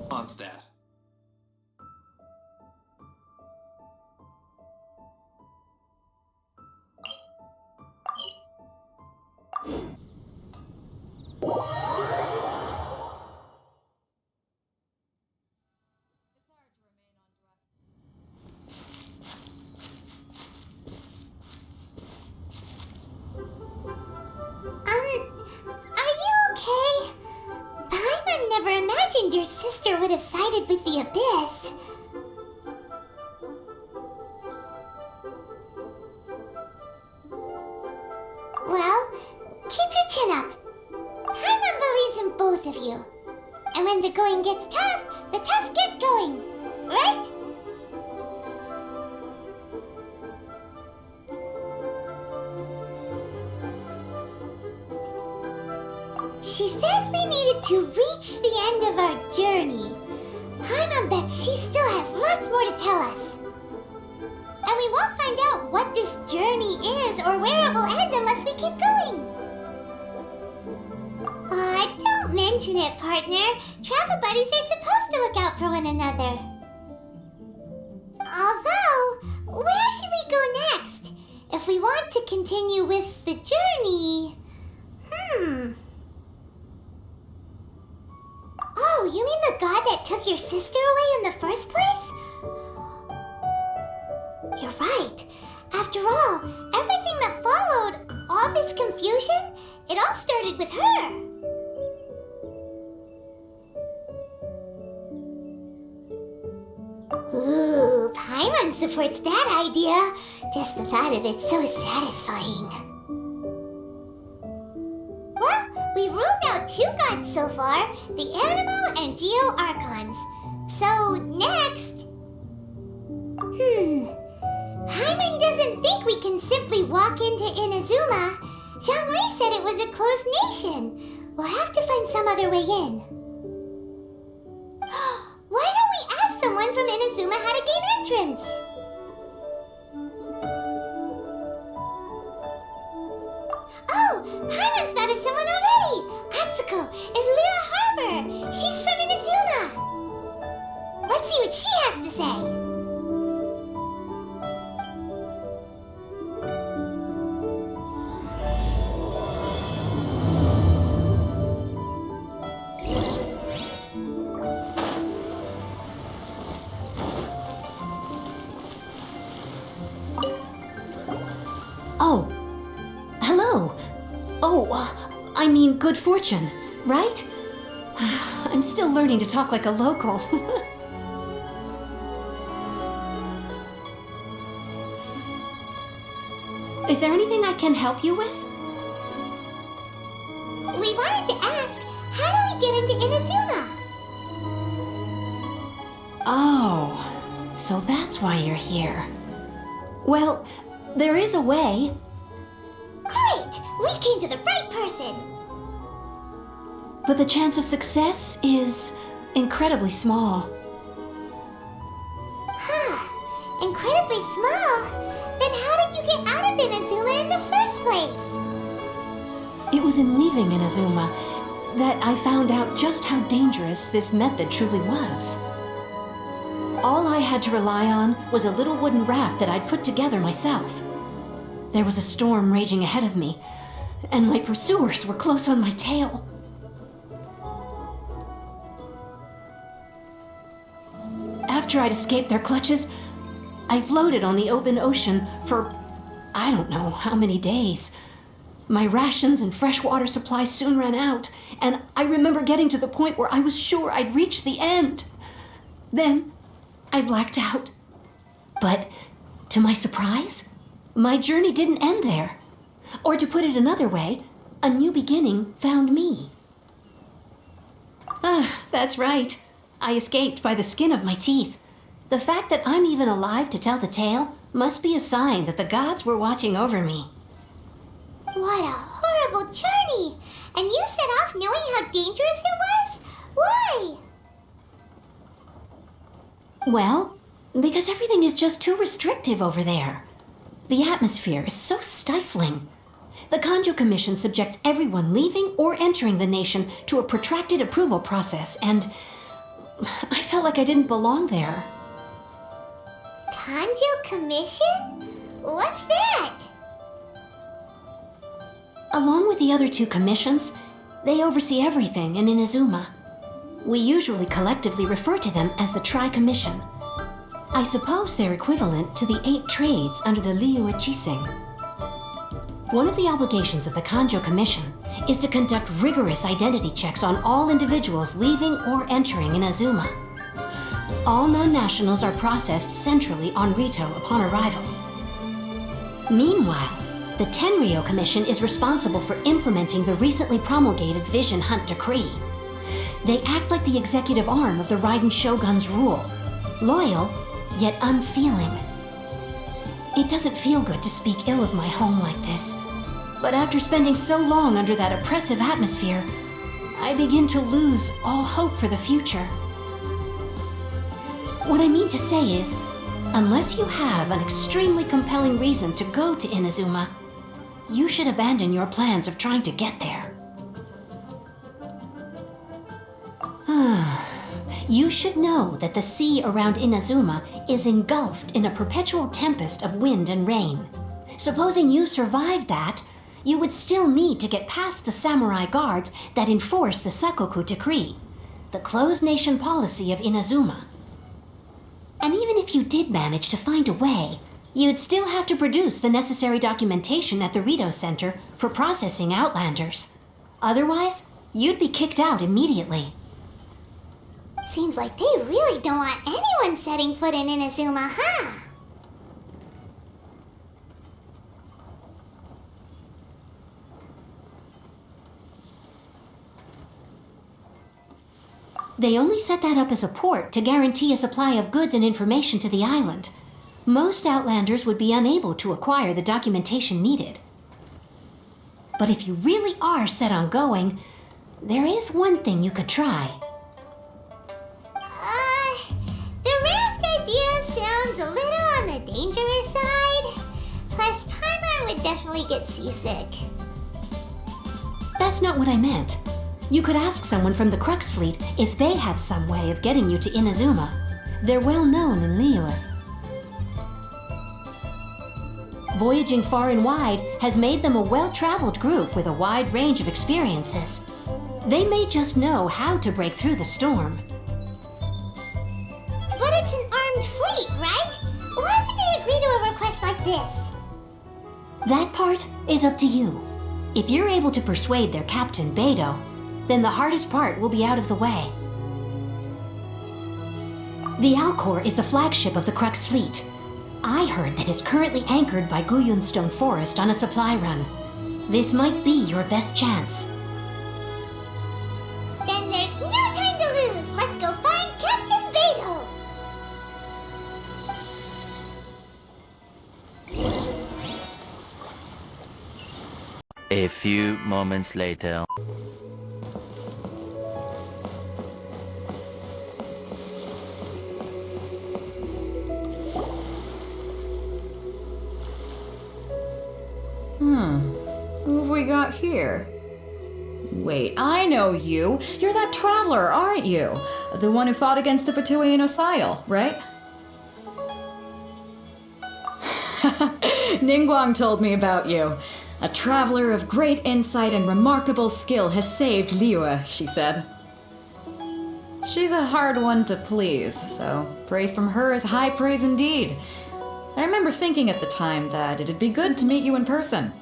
Mondstadt. Are you okay? Paimon never imagined your sister would have sided with the Abyss. Well, keep your chin up. Paimon believes in both of you. And when the going gets tough, the tough get going. Right? She said we needed to reach the end of our journey. Paimon bets she still has lots more to tell us. And we won't find out what this journey is or where it will end unless we keep going. Aw, don't mention it, partner. Travel buddies are supposed to look out for one another. Although, where should we go next? If we want to continue with the journey... Oh, you mean the god that took your sister away in the first place? You're right. After all, everything that followed, all this confusion, it all started with her. Ooh, Paimon supports that idea. Just the thought of it's so satisfying. Well, we've ruled out 2 gods so far, the Animal and Geo Archons. So, next... Paimon doesn't think we can simply walk into Inazuma. Zhongli said it was a closed nation. We'll have to find some other way in. Why don't we ask someone from Inazuma how to gain entrance? Oh, Paimon's thought of someone already! Atsuko in Lua Harbor! She's from Inazuma! Let's see what she has to say! Oh, hello. I mean good fortune, right? I'm still learning to talk like a local. Is there anything I can help you with? We wanted to ask, how do we get into Inazuma? Oh, so that's why you're here. Well, there is a way. Great! We came to the right person! But the chance of success is incredibly small. Huh. Incredibly small? Then how did you get out of Inazuma in the first place? It was in leaving Inazuma that I found out just how dangerous this method truly was. All I had to rely on was a little wooden raft that I'd put together myself. There was a storm raging ahead of me, and my pursuers were close on my tail. After I'd escaped their clutches, I floated on the open ocean for I don't know how many days. My rations and fresh water supply soon ran out, and I remember getting to the point where I was sure I'd reached the end. Then I blacked out. But to my surprise, my journey didn't end there. Or to put it another way, a new beginning found me. That's right. I escaped by the skin of my teeth. The fact that I'm even alive to tell the tale must be a sign that the gods were watching over me. What a horrible journey! And you set off knowing how dangerous it was? Why? Well, because everything is just too restrictive over there. The atmosphere is so stifling. The Kanjo Commission subjects everyone leaving or entering the nation to a protracted approval process, and I felt like I didn't belong there. Kanjo Commission? What's that? Along with the other two commissions, they oversee everything in Inazuma. We usually collectively refer to them as the Tri-Commission. I suppose they're equivalent to the 8 trades under the Liu Ichising. One of the obligations of the Kanjo Commission is to conduct rigorous identity checks on all individuals leaving or entering Inazuma. All non-nationals are processed centrally on Rito upon arrival. Meanwhile, the Tenryo Commission is responsible for implementing the recently promulgated Vision Hunt Decree. They act like the executive arm of the Raiden Shogun's rule, loyal yet unfeeling. It doesn't feel good to speak ill of my home like this, but after spending so long under that oppressive atmosphere, I begin to lose all hope for the future. What I mean to say is, unless you have an extremely compelling reason to go to Inazuma, you should abandon your plans of trying to get there. You should know that the sea around Inazuma is engulfed in a perpetual tempest of wind and rain. Supposing you survived that, you would still need to get past the samurai guards that enforce the Sakoku Decree, the closed nation policy of Inazuma. And even if you did manage to find a way, you'd still have to produce the necessary documentation at the Rito Center for processing Outlanders. Otherwise, you'd be kicked out immediately. Seems like they really don't want anyone setting foot in Inazuma, huh? They only set that up as a port to guarantee a supply of goods and information to the island. Most Outlanders would be unable to acquire the documentation needed. But if you really are set on going, there is one thing you could try. The raft idea sounds a little on the dangerous side. Plus, Paimon would definitely get seasick. That's not what I meant. You could ask someone from the Crux Fleet if they have some way of getting you to Inazuma. They're well known in Liyue. Voyaging far and wide has made them a well-traveled group with a wide range of experiences. They may just know how to break through the storm. But it's an armed fleet, right? Why would they agree to a request like this? That part is up to you. If you're able to persuade their captain, Beidou, then the hardest part will be out of the way. The Alcor is the flagship of the Crux Fleet. I heard that it's currently anchored by Guyunstone Forest on a supply run. This might be your best chance. Then there's no time to lose! Let's go find Captain Beidou! A few moments later. Who have we got here? Wait, I know you. You're that traveler, aren't you? The one who fought against the Fatui Osile, right? Ningguang told me about you. A traveler of great insight and remarkable skill has saved Liyue, she said. She's a hard one to please, so praise from her is high praise indeed. I remember thinking at the time that it'd be good to meet you in person.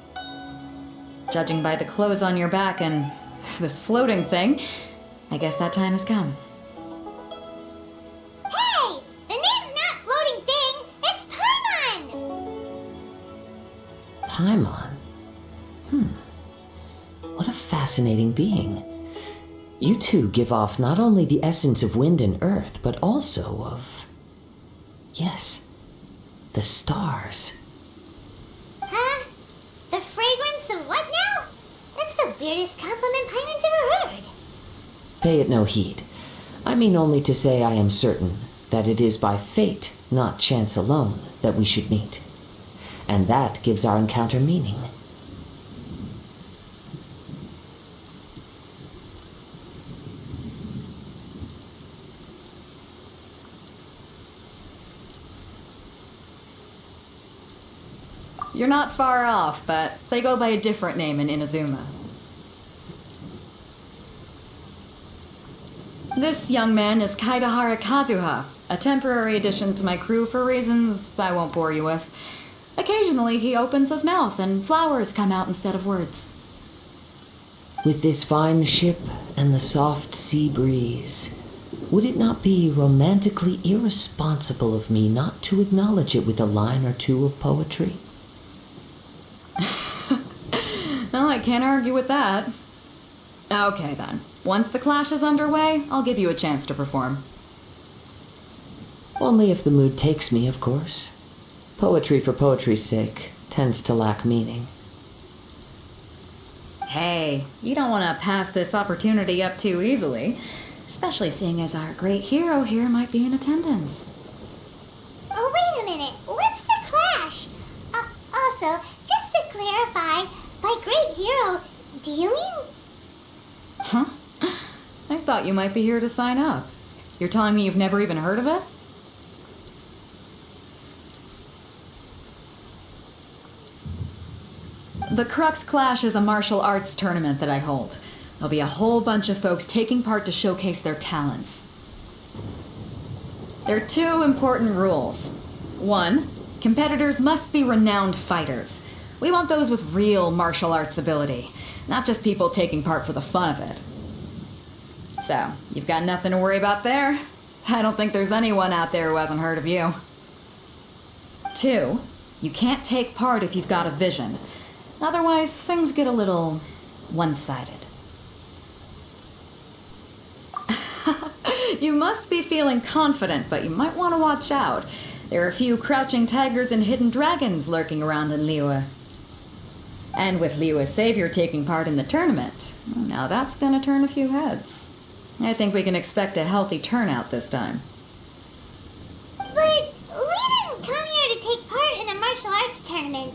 Judging by the clothes on your back and this floating thing, I guess that time has come. Hey! The name's not Floating Thing! It's Paimon! Paimon? What a fascinating being. You two give off not only the essence of wind and earth, but also of... yes, the stars. Huh? The fragrance of what now? That's the weirdest compliment Paimon's ever heard. Pay it no heed. I mean only to say I am certain that it is by fate, not chance alone, that we should meet. And that gives our encounter meaning. You're not far off, but they go by a different name in Inazuma. This young man is Kaidahara Kazuha, a temporary addition to my crew for reasons I won't bore you with. Occasionally he opens his mouth and flowers come out instead of words. With this fine ship and the soft sea breeze, would it not be romantically irresponsible of me not to acknowledge it with a line or two of poetry? No, I can't argue with that. Okay then. Once the clash is underway, I'll give you a chance to perform. Only if the mood takes me, of course. Poetry for poetry's sake tends to lack meaning. Hey, you don't want to pass this opportunity up too easily, especially seeing as our great hero here might be in attendance. Oh, wait a minute. What's the clash? Also, just to clarify, by great hero, do you mean... Huh? I thought you might be here to sign up. You're telling me you've never even heard of it? The Crux Clash is a martial arts tournament that I hold. There'll be a whole bunch of folks taking part to showcase their talents. There are 2 important rules. 1, competitors must be renowned fighters. We want those with real martial arts ability, not just people taking part for the fun of it. So, you've got nothing to worry about there. I don't think there's anyone out there who hasn't heard of you. 2, you can't take part if you've got a vision. Otherwise, things get a little one-sided. You must be feeling confident, but you might want to watch out. There are a few crouching tigers and hidden dragons lurking around in Liyue. And with Liyue's savior taking part in the tournament, now that's gonna turn a few heads. I think we can expect a healthy turnout this time. But we didn't come here to take part in a martial arts tournament.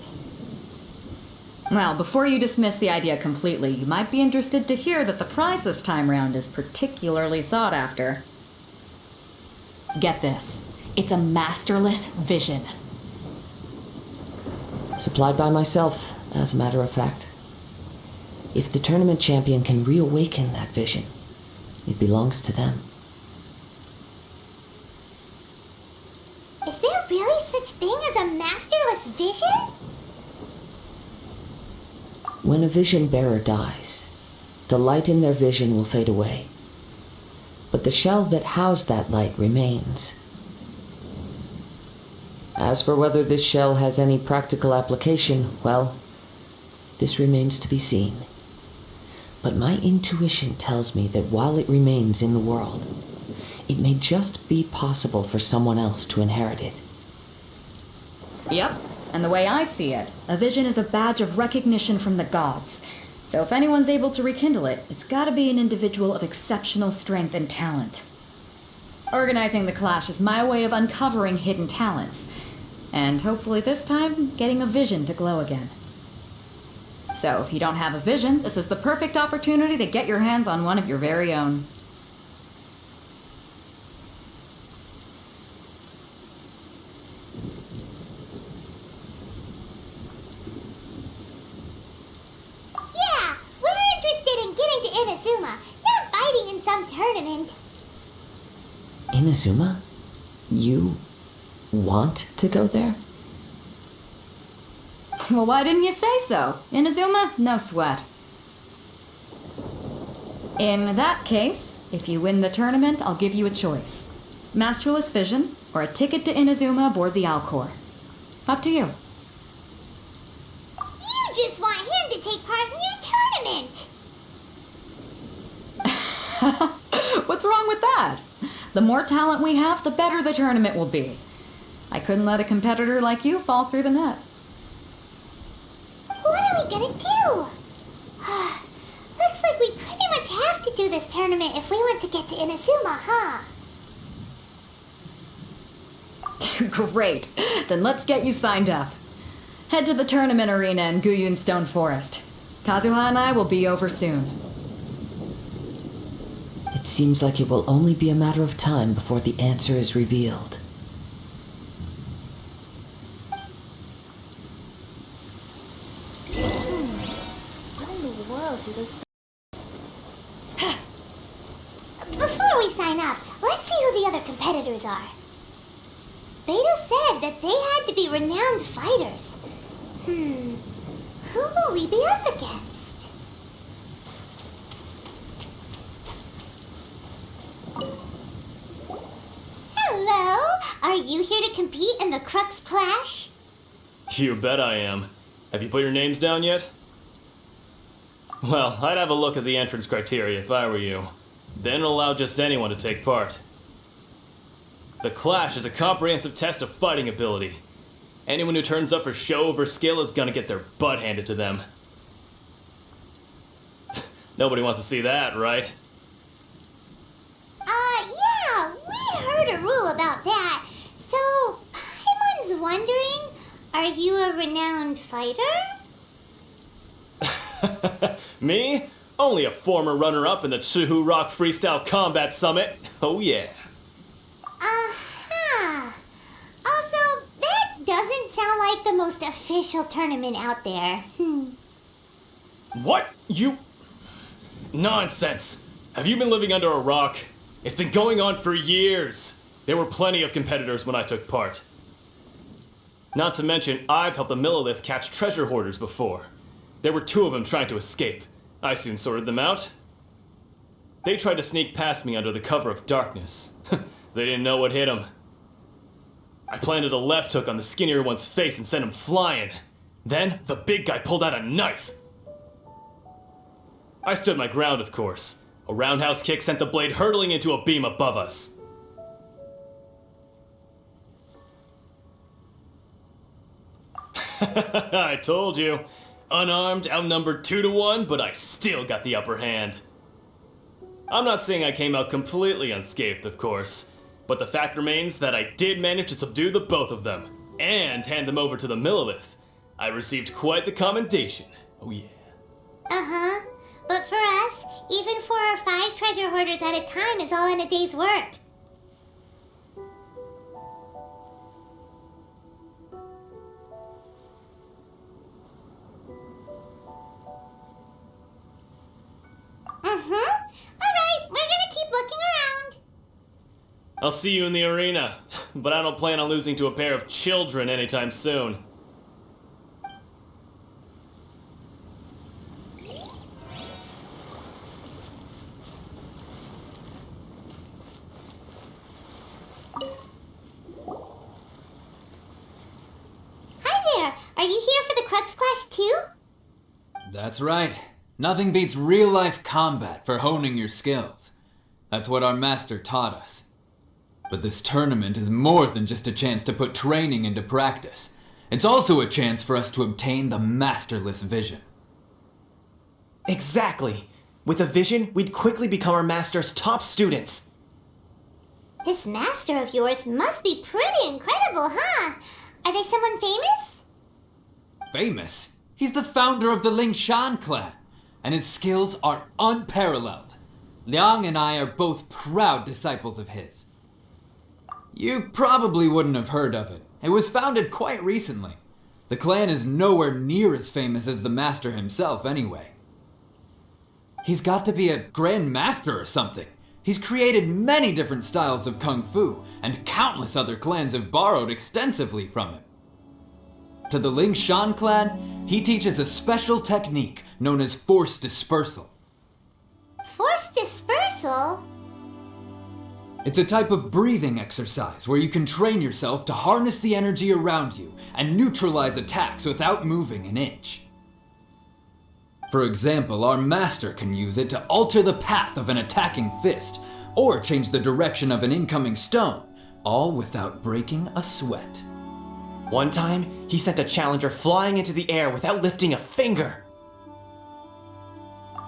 Well, before you dismiss the idea completely, you might be interested to hear that the prize this time round is particularly sought after. Get this. It's a masterless vision. Supplied by myself, as a matter of fact. If the tournament champion can reawaken that vision, it belongs to them. Is there really such thing as a masterless vision? When a vision bearer dies, the light in their vision will fade away. But the shell that housed that light remains. As for whether this shell has any practical application, well, this remains to be seen. But my intuition tells me that while it remains in the world, it may just be possible for someone else to inherit it. Yep, and the way I see it, a vision is a badge of recognition from the gods. So if anyone's able to rekindle it, it's gotta be an individual of exceptional strength and talent. Organizing the clash is my way of uncovering hidden talents, and hopefully this time, getting a vision to glow again. So if you don't have a vision, this is the perfect opportunity to get your hands on one of your very own. Yeah, we're interested in getting to Inazuma, not fighting in some tournament. Inazuma? You want to go there? Well, why didn't you say so? Inazuma, no sweat. In that case, if you win the tournament, I'll give you a choice. Masterless Vision, or a ticket to Inazuma aboard the Alcor. Up to you. You just want him to take part in your tournament. What's wrong with that? The more talent we have, the better the tournament will be. I couldn't let a competitor like you fall through the net. What are we gonna do? Looks like we pretty much have to do this tournament if we want to get to Inazuma, huh? Great. Then let's get you signed up. Head to the tournament arena in Guyun Stone Forest. Kazuha and I will be over soon. It seems like it will only be a matter of time before the answer is revealed. sign up. Let's see who the other competitors are. Beto said that they had to be renowned fighters. Who will we be up against? Hello? Are you here to compete in the Crux Clash? You bet I am. Have you put your names down yet? Well, I'd have a look at the entrance criteria if I were you. Then allow just anyone to take part. The Clash is a comprehensive test of fighting ability. Anyone who turns up for show over skill is gonna get their butt handed to them. Nobody wants to see that, right? Yeah, we heard a rule about that. So, Paimon's wondering, are you a renowned fighter? Me? Only a former runner-up in the Chuhu Rock Freestyle Combat Summit. Oh yeah. Also, that doesn't sound like the most official tournament out there. What? You... Nonsense. Have you been living under a rock? It's been going on for years. There were plenty of competitors when I took part. Not to mention, I've helped the Millilith catch treasure hoarders before. There were 2 of them trying to escape. I soon sorted them out. They tried to sneak past me under the cover of darkness. They didn't know what hit them. I planted a left hook on the skinnier one's face and sent him flying. Then, the big guy pulled out a knife. I stood my ground, of course. A roundhouse kick sent the blade hurtling into a beam above us. I told you. Unarmed, outnumbered 2-1, but I still got the upper hand. I'm not saying I came out completely unscathed, of course, but the fact remains that I did manage to subdue the both of them, and hand them over to the Millilith. I received quite the commendation. Oh yeah. But for us, even 4 or 5 treasure hoarders at a time is all in a day's work. Alright, we're gonna keep looking around. I'll see you in the arena, but I don't plan on losing to a pair of children anytime soon. Hi there, are you here for the Crux Clash too? That's right. Nothing beats real-life combat for honing your skills. That's what our master taught us. But this tournament is more than just a chance to put training into practice. It's also a chance for us to obtain the masterless vision. Exactly. With a vision, we'd quickly become our master's top students. This master of yours must be pretty incredible, huh? Are they someone famous? Famous? He's the founder of the Lingshan clan, and his skills are unparalleled. Liang and I are both proud disciples of his. You probably wouldn't have heard of it. It was founded quite recently. The clan is nowhere near as famous as the master himself anyway. He's got to be a grand master or something. He's created many different styles of kung fu, and countless other clans have borrowed extensively from him. To the Lingshan clan, he teaches a special technique known as force dispersal. Force dispersal? It's a type of breathing exercise where you can train yourself to harness the energy around you and neutralize attacks without moving an inch. For example, our master can use it to alter the path of an attacking fist, or change the direction of an incoming stone, all without breaking a sweat. One time, he sent a challenger flying into the air without lifting a finger.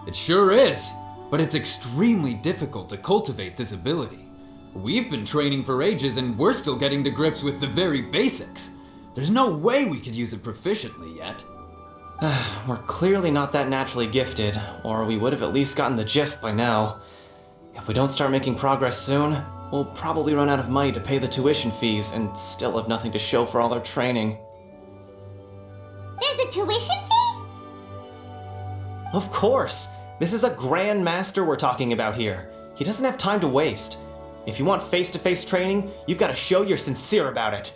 It sure is, but it's extremely difficult to cultivate this ability. We've been training for ages and we're still getting to grips with the very basics. There's no way we could use it proficiently yet. We're clearly not that naturally gifted, or we would have at least gotten the gist by now. If we don't start making progress soon, we'll probably run out of money to pay the tuition fees and still have nothing to show for all our training. There's a tuition fee? Of course! This is a Grand Master we're talking about here. He doesn't have time to waste. If you want face-to-face training, you've got to show you're sincere about it.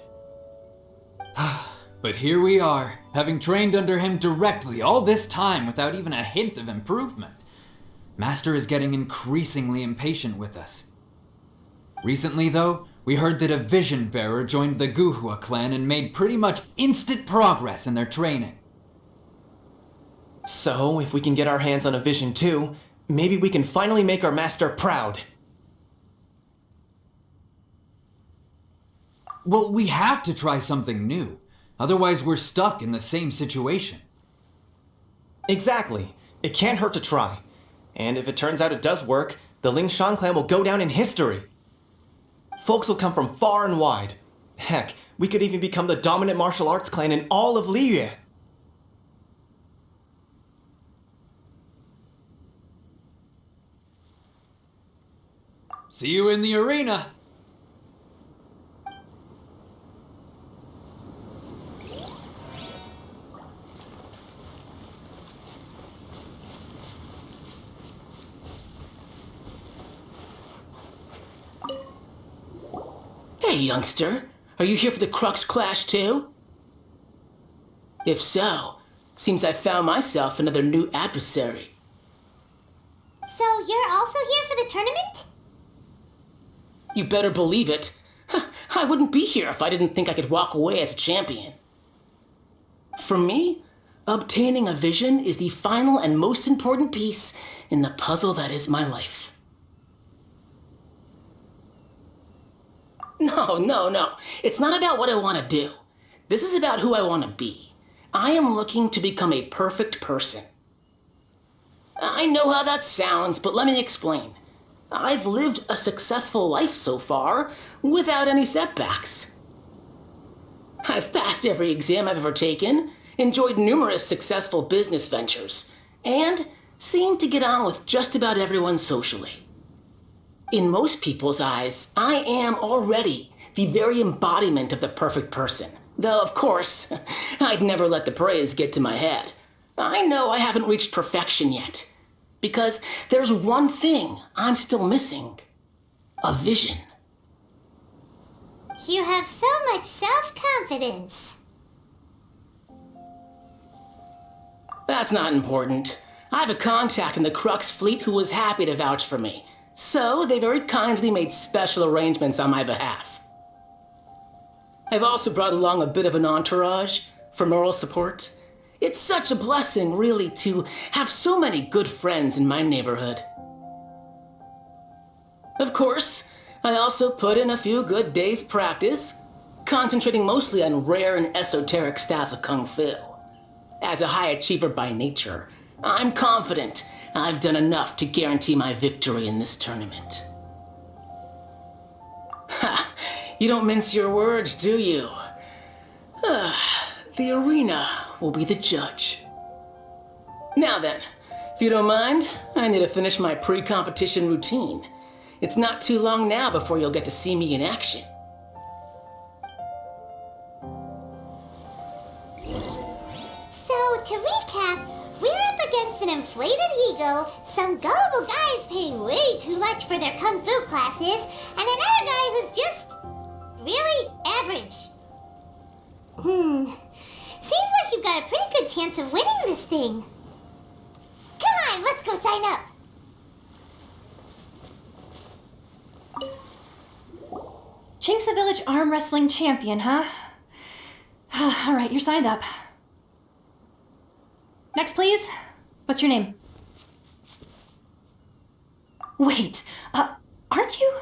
But here we are, having trained under him directly all this time without even a hint of improvement. Master is getting increasingly impatient with us. Recently, though, we heard that a vision bearer joined the Guhua clan and made pretty much instant progress in their training. So, if we can get our hands on a vision too, maybe we can finally make our master proud. Well, we have to try something new. Otherwise, we're stuck in the same situation. Exactly. It can't hurt to try. And if it turns out it does work, the Lingshan clan will go down in history. Folks will come from far and wide. Heck, we could even become the dominant martial arts clan in all of Liyue. See you in the arena! Hey, youngster. Are you here for the Crux Clash too? If so, seems I found myself another new adversary. So you're also here for the tournament? You better believe it. I wouldn't be here if I didn't think I could walk away as a champion. For me, obtaining a vision is the final and most important piece in the puzzle that is my life. No. It's not about what I want to do. This is about who I want to be. I am looking to become a perfect person. I know how that sounds, but let me explain. I've lived a successful life so far without any setbacks. I've passed every exam I've ever taken, enjoyed numerous successful business ventures, and seem to get on with just about everyone socially. In most people's eyes, I am already the very embodiment of the perfect person. Though, of course, I'd never let the praise get to my head. I know I haven't reached perfection yet, because there's one thing I'm still missing. A vision. You have so much self-confidence. That's not important. I have a contact in the Crux fleet who was happy to vouch for me. So they very kindly made special arrangements on my behalf. I've also brought along a bit of an entourage for moral support. It's such a blessing, really, to have so many good friends in my neighborhood. Of course, I also put in a few good days' practice, concentrating mostly on rare and esoteric styles of Kung Fu. As a high achiever by nature, I'm confident I've done enough to guarantee my victory in this tournament. Ha! You don't mince your words, do you? The arena will be the judge. Now then, if you don't mind, I need to finish my pre-competition routine. It's not too long now before you'll get to see me in action. So, to recap, we're up against an inflated ego, some gullible guys paying way too much for their kung fu classes, and another guy who's just really average. Seems like you've got a pretty good chance of winning this thing. Come on, let's go sign up. Chinksa Village Arm Wrestling Champion, huh? Alright, you're signed up. Next, please. What's your name? Wait, aren't you?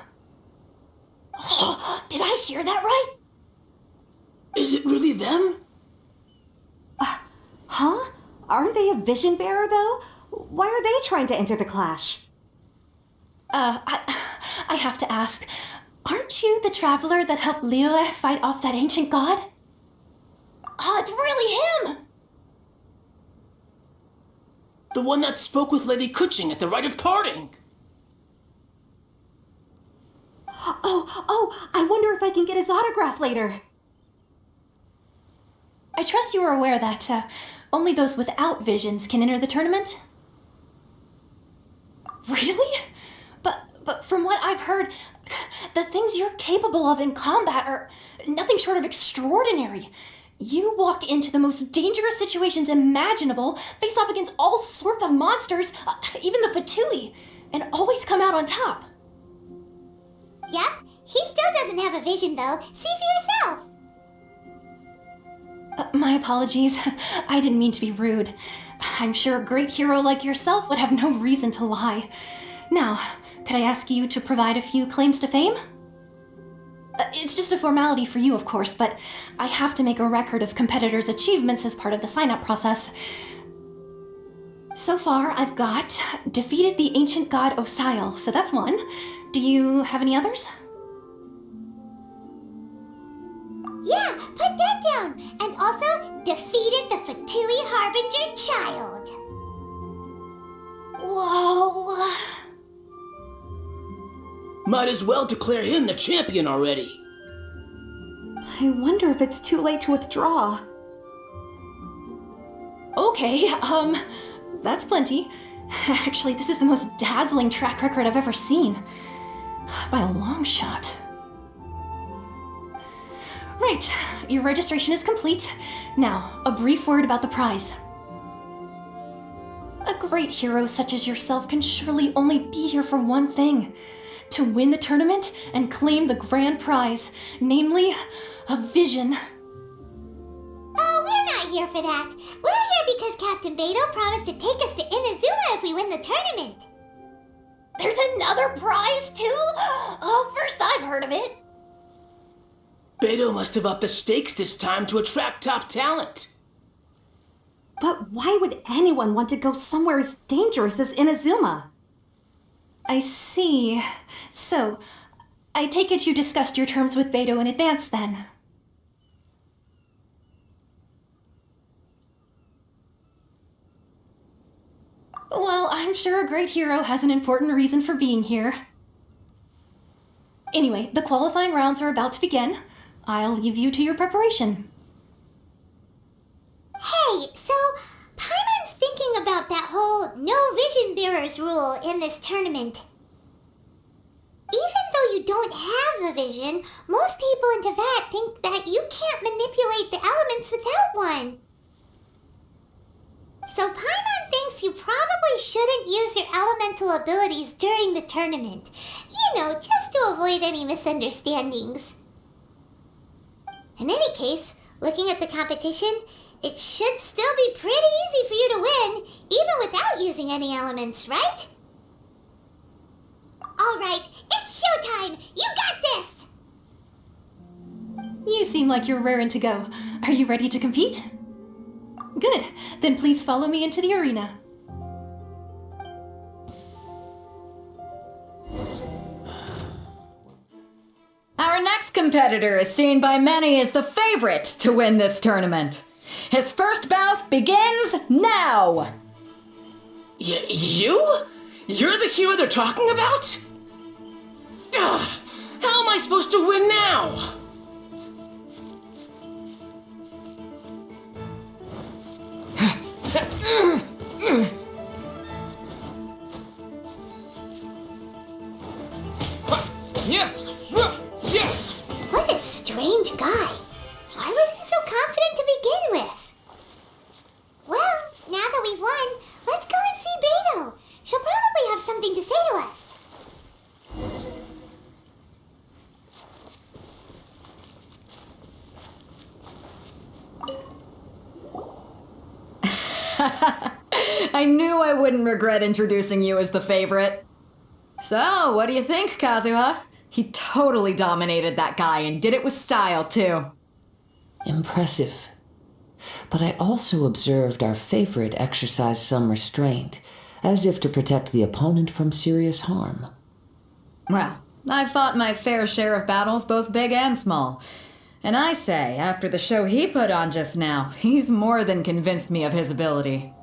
Did I hear that right? Is it really them? Huh? Aren't they a vision bearer, though? Why are they trying to enter the clash? I have to ask, aren't you the traveler that helped Liyue fight off that ancient god? Oh, it's really him! The one that spoke with Lady Kuching at the rite of parting. Oh, I wonder if I can get his autograph later. I trust you are aware that only those without visions can enter the tournament? Really? But From what I've heard, the things you're capable of in combat are nothing short of extraordinary. You walk into the most dangerous situations imaginable, face off against all sorts of monsters, even the Fatui, and always come out on top. Yep, he still doesn't have a vision though. See for yourself. My apologies. I didn't mean to be rude. I'm sure a great hero like yourself would have no reason to lie. Now, could I ask you to provide a few claims to fame? It's just a formality for you, of course, but I have to make a record of competitors' achievements as part of the sign-up process. So far, I've got defeated the ancient god Osial, so that's one. Do you have any others? Yeah, put that down. And also defeated the Fatui Harbinger child. Whoa. Might as well declare him the champion already. I wonder if it's too late to withdraw. Okay, that's plenty. Actually, this is the most dazzling track record I've ever seen. By a long shot. Right, your registration is complete. Now, a brief word about the prize. A great hero such as yourself can surely only be here for one thing. To win the tournament and claim the grand prize, namely, a vision. Oh, we're not here for that. We're here because Captain Beto promised to take us to Inazuma if we win the tournament. There's another prize, too? Oh, first I've heard of it. Beto must have upped the stakes this time to attract top talent. But why would anyone want to go somewhere as dangerous as Inazuma? I see. So, I take it you discussed your terms with Beto in advance, then? Well, I'm sure a great hero has an important reason for being here. Anyway, the qualifying rounds are about to begin. I'll leave you to your preparation. Hey, so Paimon's thinking about that whole no vision bearers rule in this tournament. Even though you don't have a vision, most people in Teyvat think that you can't manipulate the elements without one. So Paimon thinks you probably shouldn't use your elemental abilities during the tournament. You know, just to avoid any misunderstandings. In any case, looking at the competition, it should still be pretty easy for you to win, even without using any elements, right? Alright, it's showtime! You got this! You seem like you're raring to go. Are you ready to compete? Good. Then please follow me into the arena. Our next competitor is seen by many as the favorite to win this tournament. His first bout begins now! You? You're the hero they're talking about? Ugh, how am I supposed to win now? What a strange guy. Why was he so confident to begin with? Well, now that we've won, let's go and see Beto. She'll probably have something to say to us. I knew I wouldn't regret introducing you as the favorite. So, what do you think, Kazuha? He totally dominated that guy and did it with style, too. Impressive. But I also observed our favorite exercise some restraint, as if to protect the opponent from serious harm. Well, I've fought my fair share of battles, both big and small. And I say, after the show he put on just now, he's more than convinced me of his ability.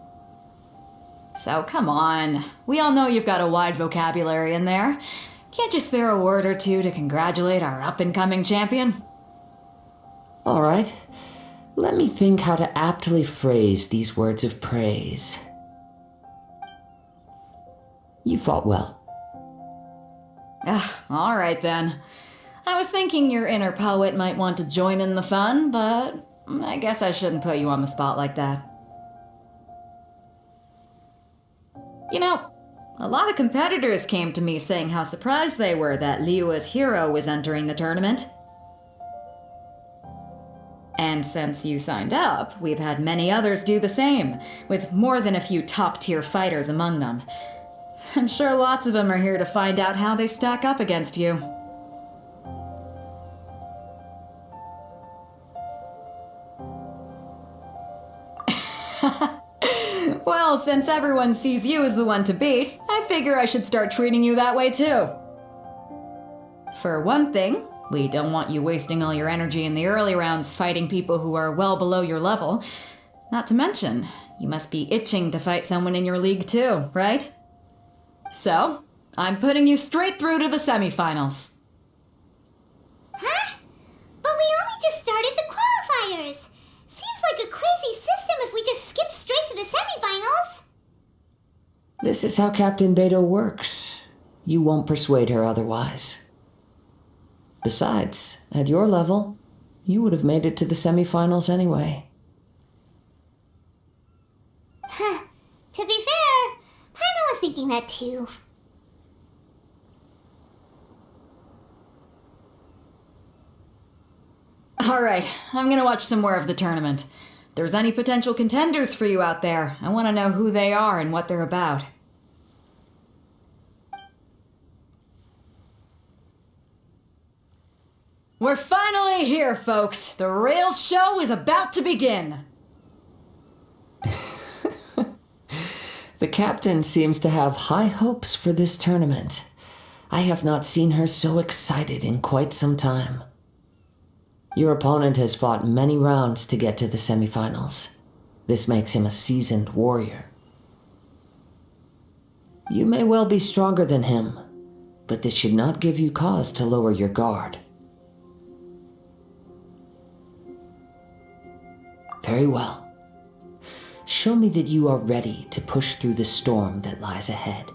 So come on, we all know you've got a wide vocabulary in there. Can't you spare a word or two to congratulate our up-and-coming champion? All right. Let me think how to aptly phrase these words of praise. You fought well. Alright then. I was thinking your inner poet might want to join in the fun, but I guess I shouldn't put you on the spot like that. You know, a lot of competitors came to me saying how surprised they were that Liyue's hero was entering the tournament. And since you signed up, we've had many others do the same, with more than a few top-tier fighters among them. I'm sure lots of them are here to find out how they stack up against you. Well, since everyone sees you as the one to beat, I figure I should start treating you that way too. For one thing, we don't want you wasting all your energy in the early rounds fighting people who are well below your level. Not to mention, you must be itching to fight someone in your league too, right? So, I'm putting you straight through to the semifinals. Huh? But we only just started the qualifiers. Seems like a crazy system if we just skip straight to the semifinals. This is how Captain Beto works. You won't persuade her otherwise. Besides, at your level, you would have made it to the semifinals anyway. Huh. To be fair, Paimon was thinking that too. Alright, I'm gonna watch some more of the tournament. If there's any potential contenders for you out there, I want to know who they are and what they're about. We're finally here, folks. The real show is about to begin. The captain seems to have high hopes for this tournament. I have not seen her so excited in quite some time. Your opponent has fought many rounds to get to the semifinals. This makes him a seasoned warrior. You may well be stronger than him, but this should not give you cause to lower your guard. Very well. Show me that you are ready to push through the storm that lies ahead.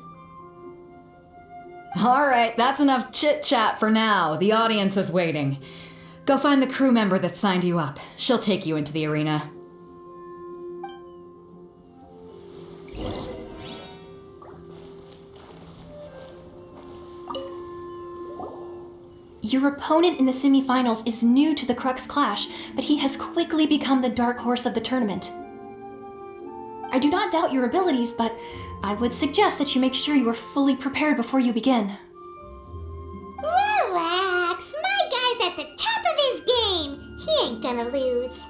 Alright, that's enough chit-chat for now. The audience is waiting. Go find the crew member that signed you up. She'll take you into the arena. Your opponent in the semifinals is new to the Crux Clash, but he has quickly become the dark horse of the tournament. I do not doubt your abilities, but I would suggest that you make sure you are fully prepared before you begin. Relax, my guy's at the top of his game. He ain't gonna lose.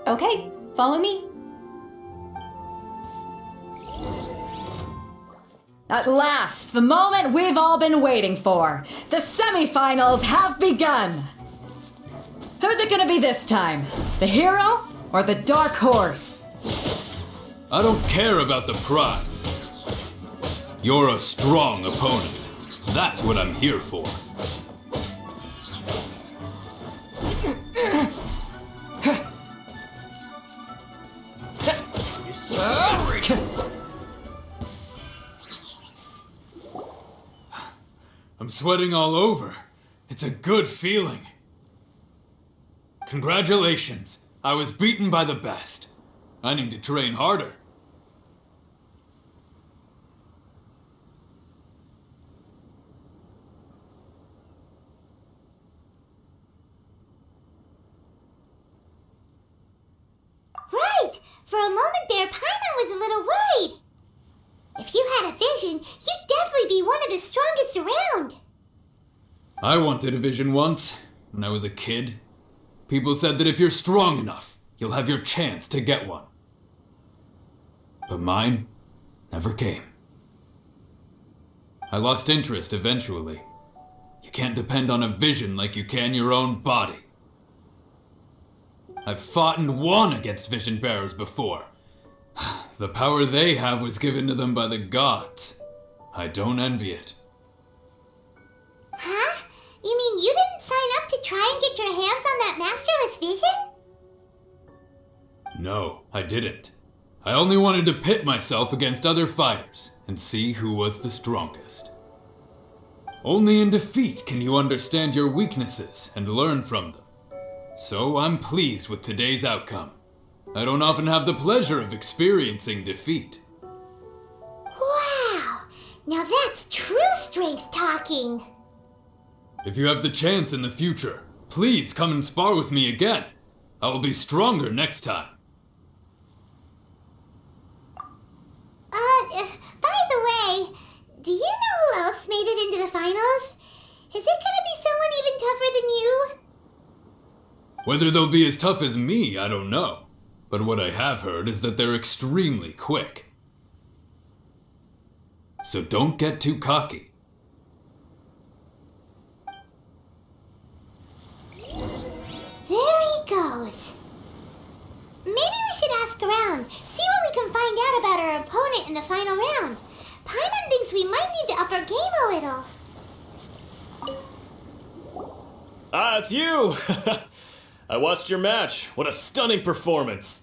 Okay, follow me. At last, the moment we've all been waiting for. The semifinals have begun. Who's it gonna be this time? The hero or the dark horse? I don't care about the prize. You're a strong opponent. That's what I'm here for. I'm sweating all over. It's a good feeling. Congratulations. I was beaten by the best. I need to train harder. Right! For a moment there, Paimon was a little worried. If you had a vision, you'd definitely be one of the strongest around. I wanted a vision once, when I was a kid. People said that if you're strong enough, you'll have your chance to get one. But mine never came. I lost interest eventually. You can't depend on a vision like you can your own body. I've fought and won against vision bearers before. The power they have was given to them by the gods. I don't envy it. Huh? You mean you didn't sign up to try and get your hands on that masterless vision? No, I didn't. I only wanted to pit myself against other fighters and see who was the strongest. Only in defeat can you understand your weaknesses and learn from them. So I'm pleased with today's outcome. I don't often have the pleasure of experiencing defeat. Wow! Now that's true strength talking. If you have the chance in the future, please come and spar with me again. I will be stronger next time. By the way, do you know who else made it into the finals? Is it gonna be someone even tougher than you? Whether they'll be as tough as me, I don't know. But what I have heard is that they're extremely quick. So don't get too cocky. There he goes. Maybe we should ask around, see what we can find out about our opponent in the final round. Paimon thinks we might need to up our game a little. Ah, it's you! I watched your match. What a stunning performance.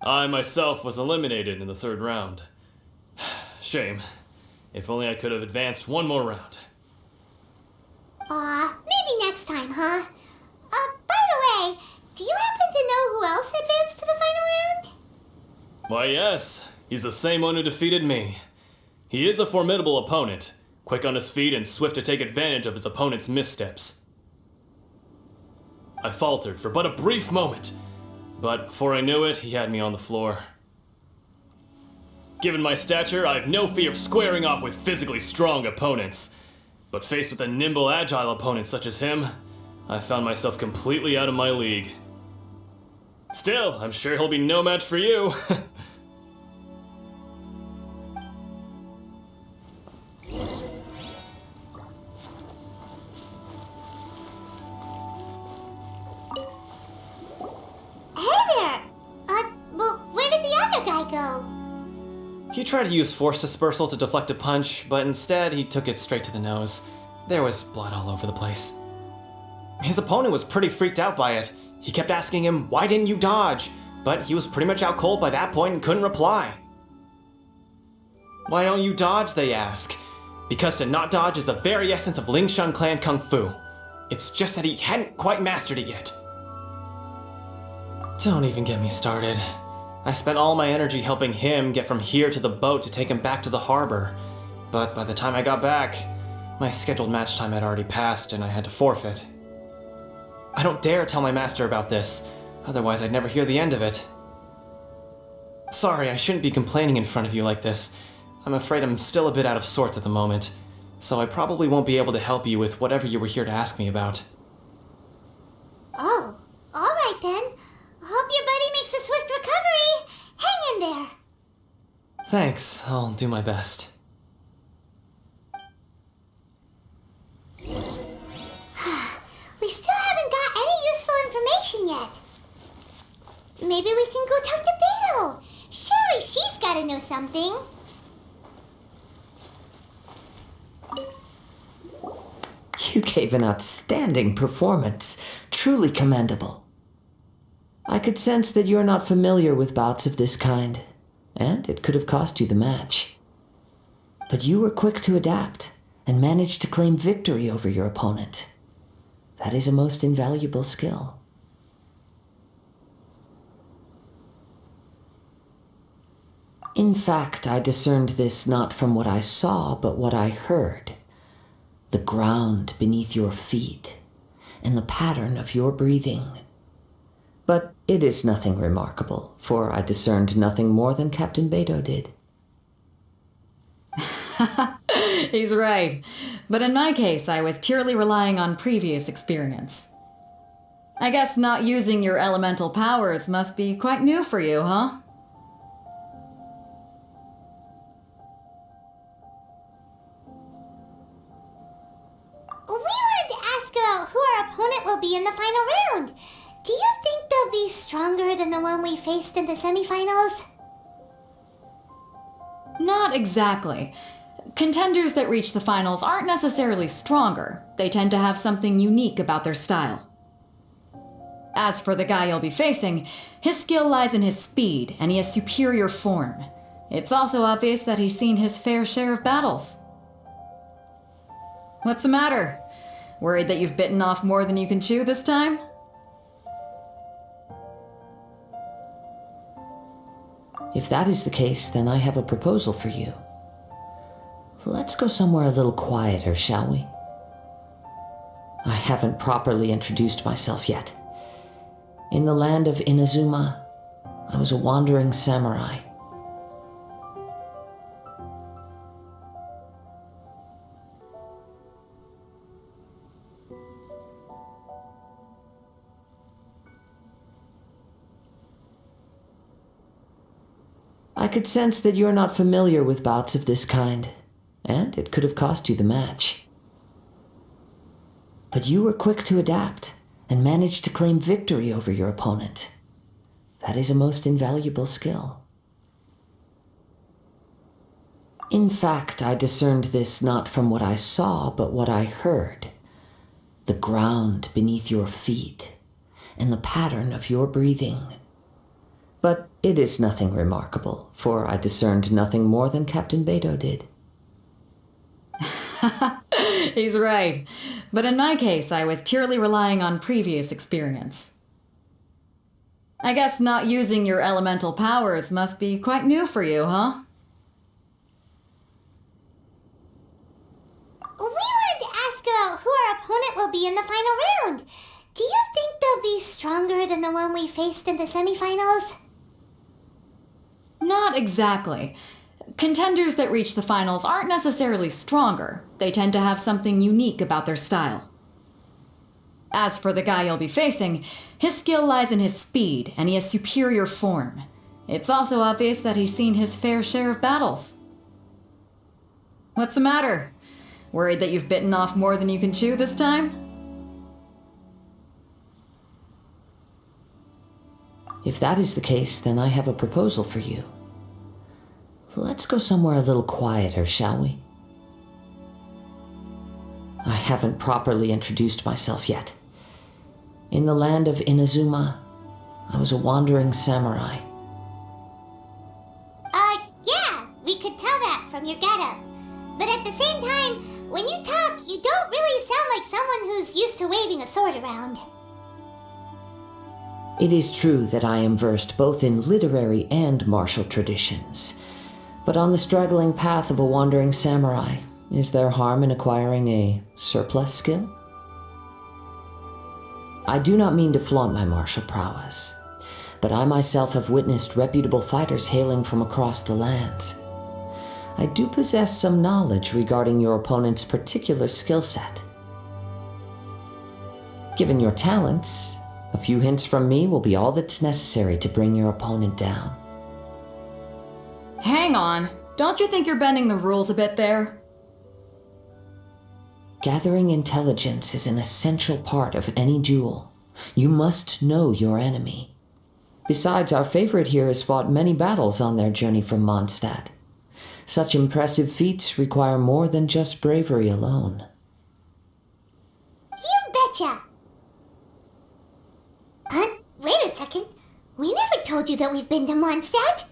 I myself was eliminated in the third round. Shame. If only I could have advanced one more round. Aw, maybe next time, huh? By the way, do you happen to know who else advanced to the final round? Why, yes. He's the same one who defeated me. He is a formidable opponent, quick on his feet and swift to take advantage of his opponent's missteps. I faltered for but a brief moment, but before I knew it, he had me on the floor. Given my stature, I have no fear of squaring off with physically strong opponents. But faced with a nimble, agile opponent such as him, I found myself completely out of my league. Still, I'm sure he'll be no match for you. He tried to use force dispersal to deflect a punch, but instead he took it straight to the nose. There was blood all over the place. His opponent was pretty freaked out by it. He kept asking him, "Why didn't you dodge?" But he was pretty much out cold by that point and couldn't reply. "Why don't you dodge?" they ask. Because to not dodge is the very essence of Lingshan clan kung fu. It's just that he hadn't quite mastered it yet. Don't even get me started. I spent all my energy helping him get from here to the boat to take him back to the harbor. But by the time I got back, my scheduled match time had already passed and I had to forfeit. I don't dare tell my master about this, otherwise I'd never hear the end of it. Sorry, I shouldn't be complaining in front of you like this. I'm afraid I'm still a bit out of sorts at the moment, so I probably won't be able to help you with whatever you were here to ask me about. Oh, alright then. Hope your buddy makes a swift recovery. Hang in there. Thanks, I'll do my best. We still haven't got any useful information yet. Maybe we can go talk to Beto. Surely she's gotta know something. You gave an outstanding performance. Truly commendable. I could sense that you're not familiar with bouts of this kind, and it could have cost you the match. But you were quick to adapt, and managed to claim victory over your opponent. That is a most invaluable skill. In fact, I discerned this not from what I saw, but what I heard. The ground beneath your feet, and the pattern of your breathing. But it is nothing remarkable, for I discerned nothing more than Captain Beto did. He's right. But in my case, I was purely relying on previous experience. I guess not using your elemental powers must be quite new for you, huh? We wanted to ask about who our opponent will be in the final round. Do you think they'll be stronger than the one we faced in the semifinals? Not exactly. Contenders that reach the finals aren't necessarily stronger. They tend to have something unique about their style. As for the guy you'll be facing, his skill lies in his speed, and he has superior form. It's also obvious that he's seen his fair share of battles. What's the matter? Worried that you've bitten off more than you can chew this time? If that is the case, then I have a proposal for you. Let's go somewhere a little quieter, shall we? I haven't properly introduced myself yet. In the land of Inazuma, I was a wandering samurai. I could sense that you're not familiar with bouts of this kind, and it could have cost you the match. But you were quick to adapt and managed to claim victory over your opponent. That is a most invaluable skill. In fact, I discerned this not from what I saw, but what I heard. The ground beneath your feet, and the pattern of your breathing. But it is nothing remarkable, for I discerned nothing more than Captain Beto did. He's right. But in my case, I was purely relying on previous experience. I guess not using your elemental powers must be quite new for you, huh? We wanted to ask about who our opponent will be in the final round. Do you think they'll be stronger than the one we faced in the semifinals? Not exactly. Contenders that reach the finals aren't necessarily stronger. They tend to have something unique about their style. As for the guy you'll be facing, his skill lies in his speed, and he has superior form. It's also obvious that he's seen his fair share of battles. What's the matter? Worried that you've bitten off more than you can chew this time? If that is the case, then I have a proposal for you. Let's go somewhere a little quieter, shall we? I haven't properly introduced myself yet. In the land of Inazuma, I was a wandering samurai. Yeah, we could tell that from your getup. But at the same time, when you talk, you don't really sound like someone who's used to waving a sword around. It is true that I am versed both in literary and martial traditions. But on the straggling path of a wandering samurai, is there harm in acquiring a surplus skill? I do not mean to flaunt my martial prowess, but I myself have witnessed reputable fighters hailing from across the lands. I do possess some knowledge regarding your opponent's particular skill set. Given your talents, a few hints from me will be all that's necessary to bring your opponent down. Hang on. Don't you think you're bending the rules a bit there? Gathering intelligence is an essential part of any duel. You must know your enemy. Besides, our favorite here has fought many battles on their journey from Mondstadt. Such impressive feats require more than just bravery alone. You betcha! Wait a second. We never told you that we've been to Mondstadt.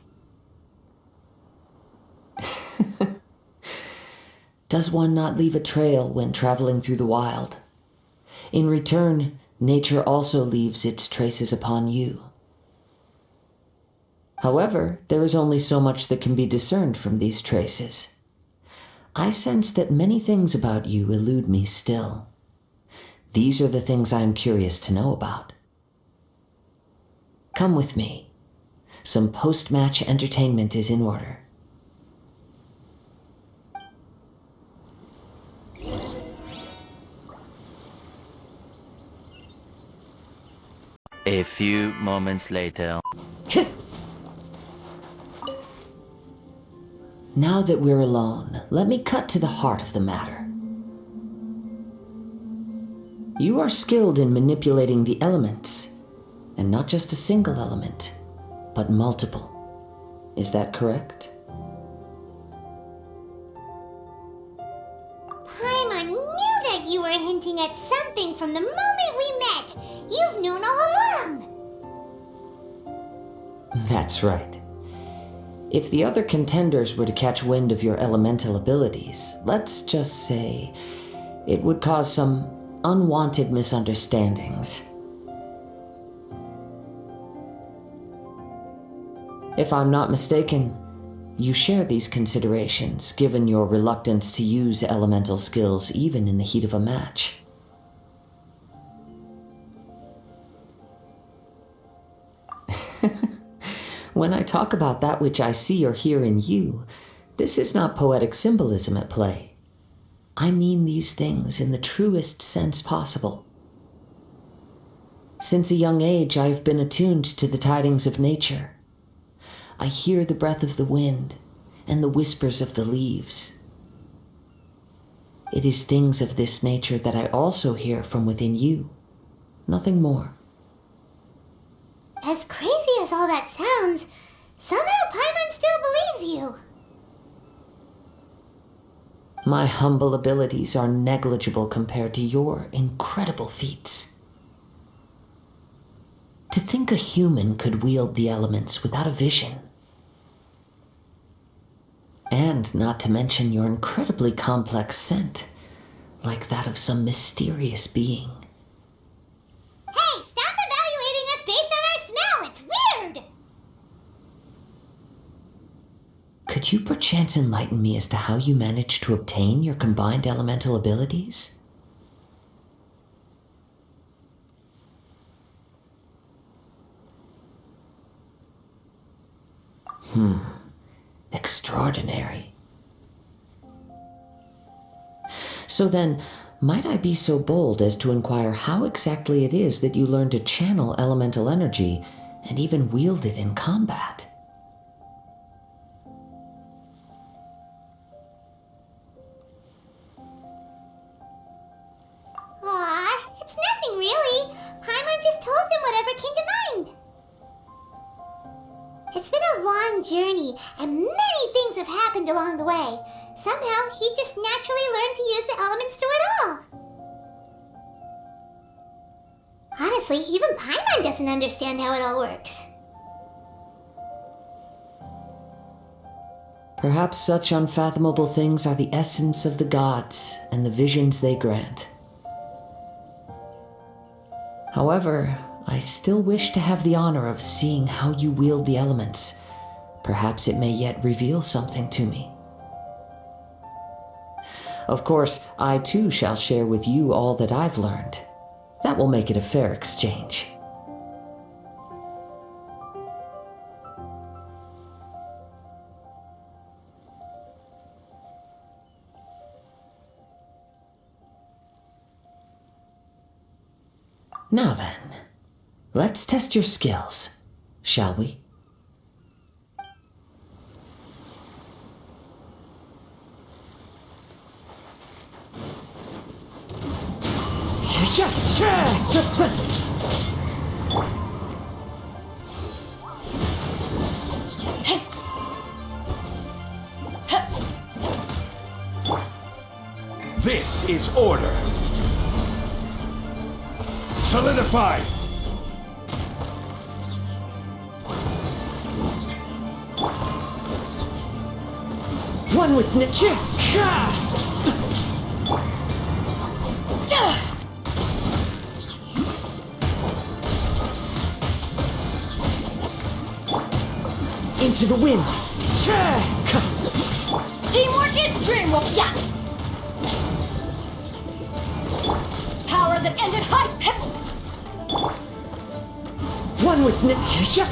Does one not leave a trail when traveling through the wild? In return, nature also leaves its traces upon you. However, there is only so much that can be discerned from these traces. I sense that many things about you elude me still. These are the things I am curious to know about. Come with me. Some post-match entertainment is in order. A few moments later. Now that we're alone, let me cut to the heart of the matter. You are skilled in manipulating the elements, and not just a single element, but multiple. Is that correct? Paimon knew that you were hinting at something from the moment we met. You've known all along. That's right. If the other contenders were to catch wind of your elemental abilities, let's just say it would cause some unwanted misunderstandings. If I'm not mistaken, you share these considerations, given your reluctance to use elemental skills even in the heat of a match. When I talk about that which I see or hear in you, this is not poetic symbolism at play. I mean these things in the truest sense possible. Since a young age, I have been attuned to the tidings of nature. I hear the breath of the wind and the whispers of the leaves. It is things of this nature that I also hear from within you, nothing more. As crazy as all that sounds, somehow Paimon still believes you. My humble abilities are negligible compared to your incredible feats. To think a human could wield the elements without a vision. And not to mention your incredibly complex scent, like that of some mysterious being. Hey, stop evaluating us based on our smell! It's weird! Could you perchance enlighten me as to how you managed to obtain your combined elemental abilities? Extraordinary. So then, might I be so bold as to inquire how exactly it is that you learn to channel elemental energy and even wield it in combat? Aw, it's nothing really. Paimon just told him whatever came to mind. It's been a long journey, and many things have happened along the way. Somehow, he just naturally learned to use the elements through it all. Honestly, even Paimon doesn't understand how it all works. Perhaps such unfathomable things are the essence of the gods and the visions they grant. However, I still wish to have the honor of seeing how you wield the elements. Perhaps it may yet reveal something to me. Of course, I too shall share with you all that I've learned. That will make it a fair exchange. Now then, let's test your skills, shall we? This is order. Solidify! One with nature. Into the wind. Teamwork is dreamwork. Yeah. Power that ended high. One with nature.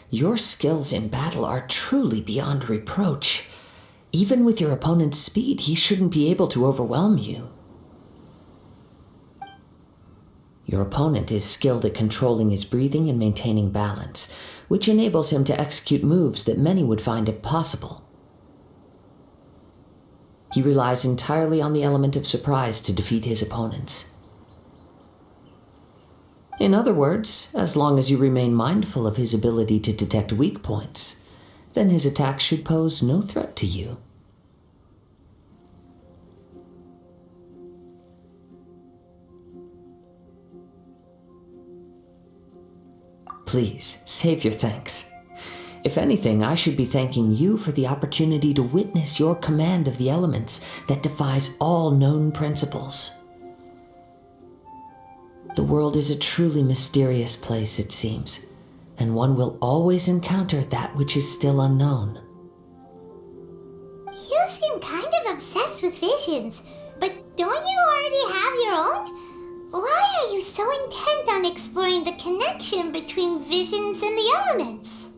Your skills in battle are truly beyond reproach. Even with your opponent's speed, he shouldn't be able to overwhelm you. Your opponent is skilled at controlling his breathing and maintaining balance, which enables him to execute moves that many would find impossible. He relies entirely on the element of surprise to defeat his opponents. In other words, as long as you remain mindful of his ability to detect weak points, then his attack should pose no threat to you. Please, save your thanks. If anything, I should be thanking you for the opportunity to witness your command of the elements that defies all known principles. The world is a truly mysterious place, it seems, and one will always encounter that which is still unknown. You seem kind of obsessed with visions, but don't you already have your own? Why are you so intent on exploring the connection between visions and the elements?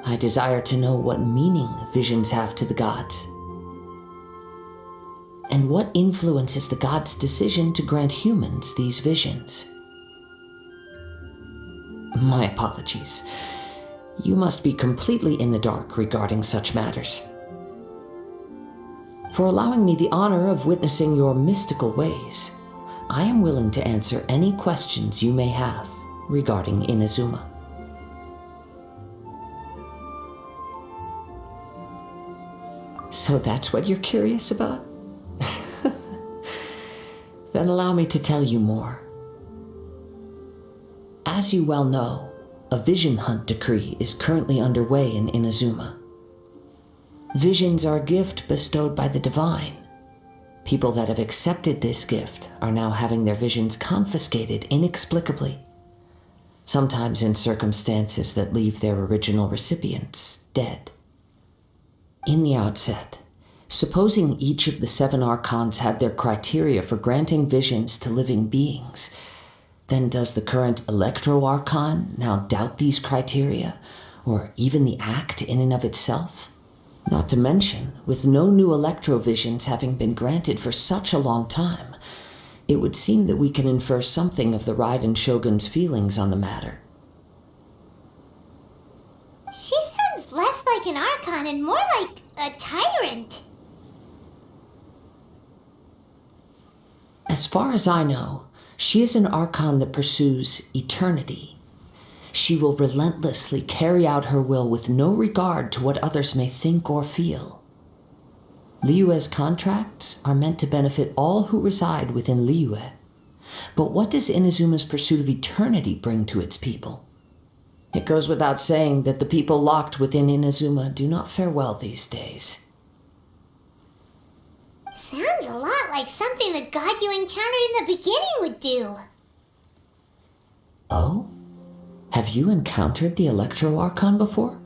I desire to know what meaning visions have to the gods, and what influences the gods' decision to grant humans these visions. My apologies. You must be completely in the dark regarding such matters. For allowing me the honor of witnessing your mystical ways, I am willing to answer any questions you may have regarding Inazuma. So that's what you're curious about? Then allow me to tell you more. As you well know, a vision hunt decree is currently underway in Inazuma. Visions are a gift bestowed by the divine. People that have accepted this gift are now having their visions confiscated inexplicably, sometimes in circumstances that leave their original recipients dead. In the outset, supposing each of the 7 archons had their criteria for granting visions to living beings, then does the current Electro-Archon now doubt these criteria, or even the act in and of itself? Not to mention, with no new electrovisions having been granted for such a long time, it would seem that we can infer something of the Raiden Shogun's feelings on the matter. She sounds less like an Archon and more like a tyrant. As far as I know, she is an Archon that pursues eternity. She will relentlessly carry out her will with no regard to what others may think or feel. Liyue's contracts are meant to benefit all who reside within Liyue. But what does Inazuma's pursuit of eternity bring to its people? It goes without saying that the people locked within Inazuma do not fare well these days. Sounds a lot like something the god you encountered in the beginning would do. Oh? Have you encountered the Electro-Archon before?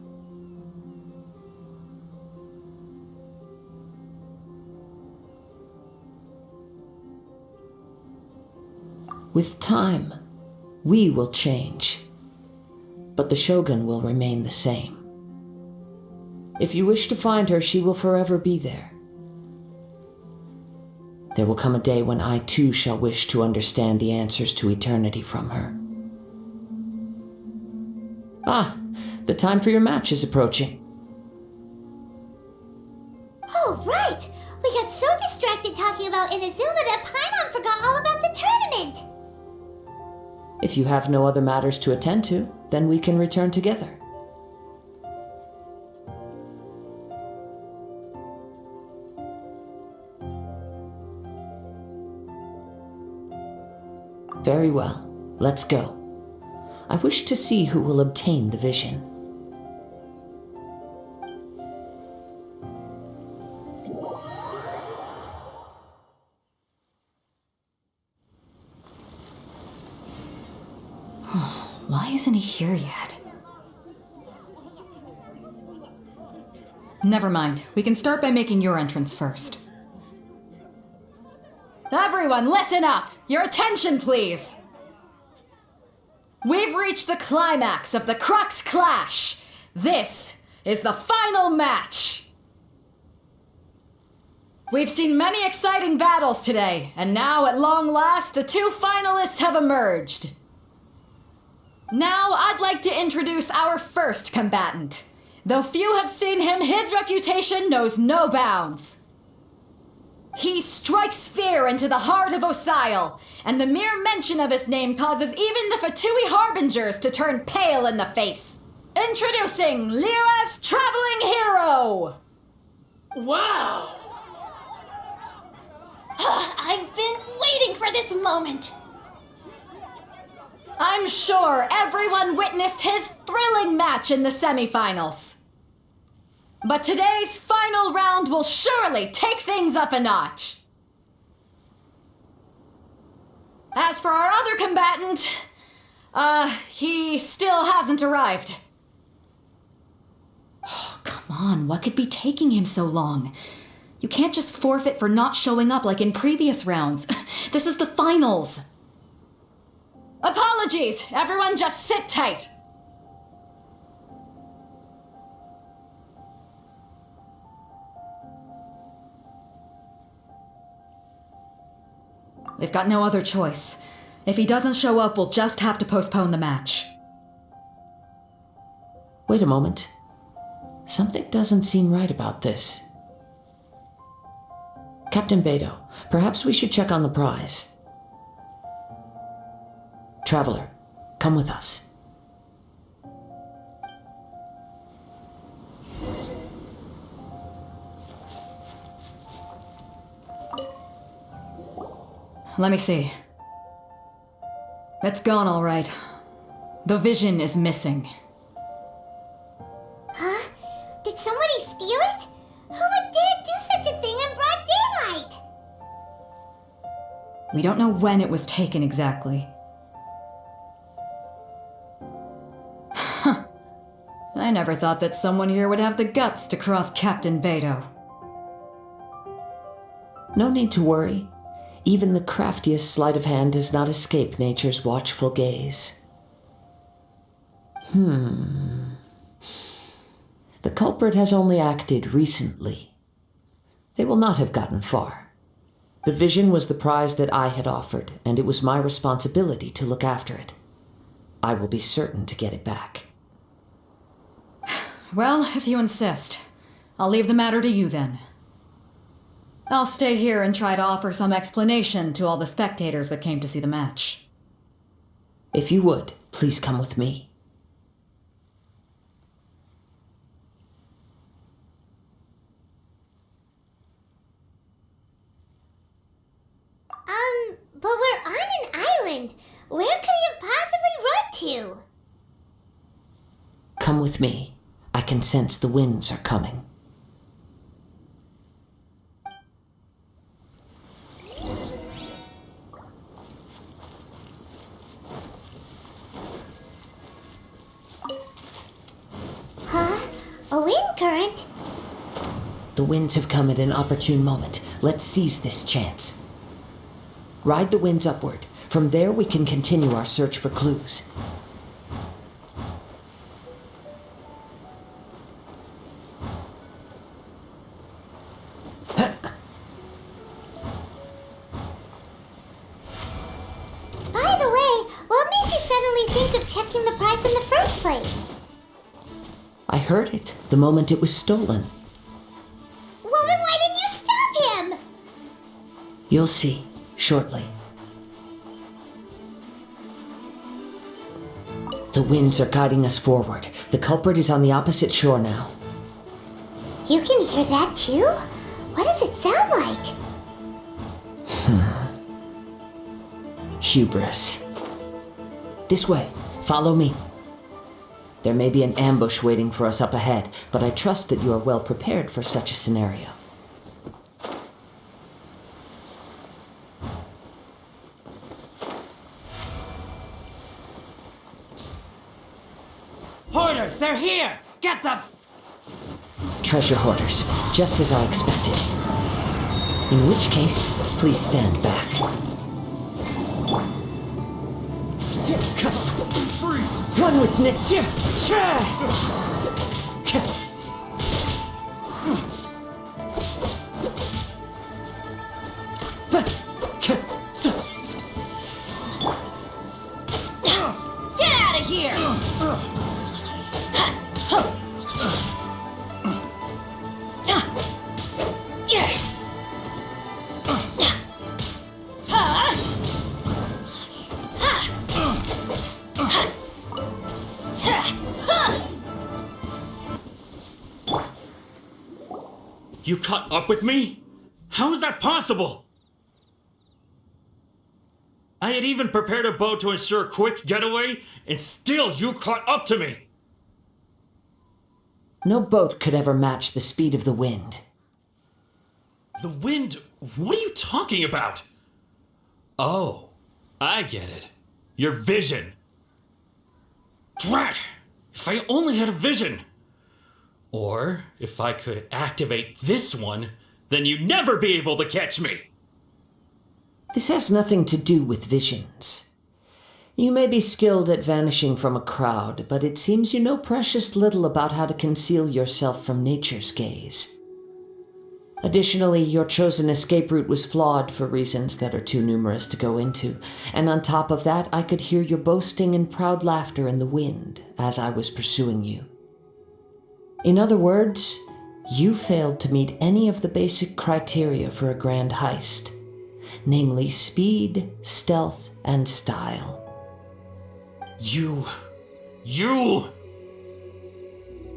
With time, we will change, but the Shogun will remain the same. If you wish to find her, she will forever be there. There will come a day when I too shall wish to understand the answers to eternity from her. Ah, the time for your match is approaching. Oh, right! We got so distracted talking about Inazuma that Paimon forgot all about the tournament! If you have no other matters to attend to, then we can return together. Very well, let's go. I wish to see who will obtain the vision. Why isn't he here yet? Never mind. We can start by making your entrance first. Everyone, listen up! Your attention, please! We've reached the climax of the Crux Clash! This is the final match! We've seen many exciting battles today, and now at long last, the 2 finalists have emerged. Now, I'd like to introduce our first combatant. Though few have seen him, his reputation knows no bounds. He strikes fear into the heart of Osile, and the mere mention of his name causes even the Fatui Harbingers to turn pale in the face. Introducing Lyra's Traveling Hero! Wow! I've been waiting for this moment. I'm sure everyone witnessed his thrilling match in the semifinals. But today's final round will surely take things up a notch. As for our other combatant, he still hasn't arrived. Oh, come on, what could be taking him so long? You can't just forfeit for not showing up like in previous rounds. This is the finals. Apologies, everyone just sit tight. We've got no other choice. If he doesn't show up, we'll just have to postpone the match. Wait a moment. Something doesn't seem right about this. Captain Beto, perhaps we should check on the prize. Traveler, come with us. Let me see. It's gone all right. The vision is missing. Huh? Did somebody steal it? Who would dare do such a thing in broad daylight? We don't know when it was taken exactly. I never thought that someone here would have the guts to cross Captain Beto. No need to worry. Even the craftiest sleight of hand does not escape nature's watchful gaze. The culprit has only acted recently. They will not have gotten far. The vision was the prize that I had offered, and it was my responsibility to look after it. I will be certain to get it back. Well, if you insist, I'll leave the matter to you then. I'll stay here and try to offer some explanation to all the spectators that came to see the match. If you would, please come with me. But we're on an island. Where could he have possibly run to? Come with me. I can sense the winds are coming. Huh? A wind current? The winds have come at an opportune moment. Let's seize this chance. Ride the winds upward. From there we can continue our search for clues. By the way, what made you suddenly think of checking the prize in the first place? I heard it the moment it was stolen. Well, then why didn't you stop him? You'll see shortly. The winds are guiding us forward. The culprit is on the opposite shore now. You can hear that too? What does it sound like? Hubris. This way. Follow me. There may be an ambush waiting for us up ahead, but I trust that you are well prepared for such a scenario. Hoarders, they're here! Get them! Treasure hoarders, just as I expected. In which case, please stand back. Run with Nick! Get out of here! You caught up with me? How is that possible? I had even prepared a boat to ensure a quick getaway, and still you caught up to me! No boat could ever match the speed of the wind. The wind? What are you talking about? Oh, I get it. Your vision. Drat! If I only had a vision! Or, if I could activate this one, then you'd never be able to catch me! This has nothing to do with visions. You may be skilled at vanishing from a crowd, but it seems you know precious little about how to conceal yourself from nature's gaze. Additionally, your chosen escape route was flawed for reasons that are too numerous to go into, and on top of that, I could hear your boasting and proud laughter in the wind as I was pursuing you. In other words, you failed to meet any of the basic criteria for a grand heist, namely speed, stealth, and style. You...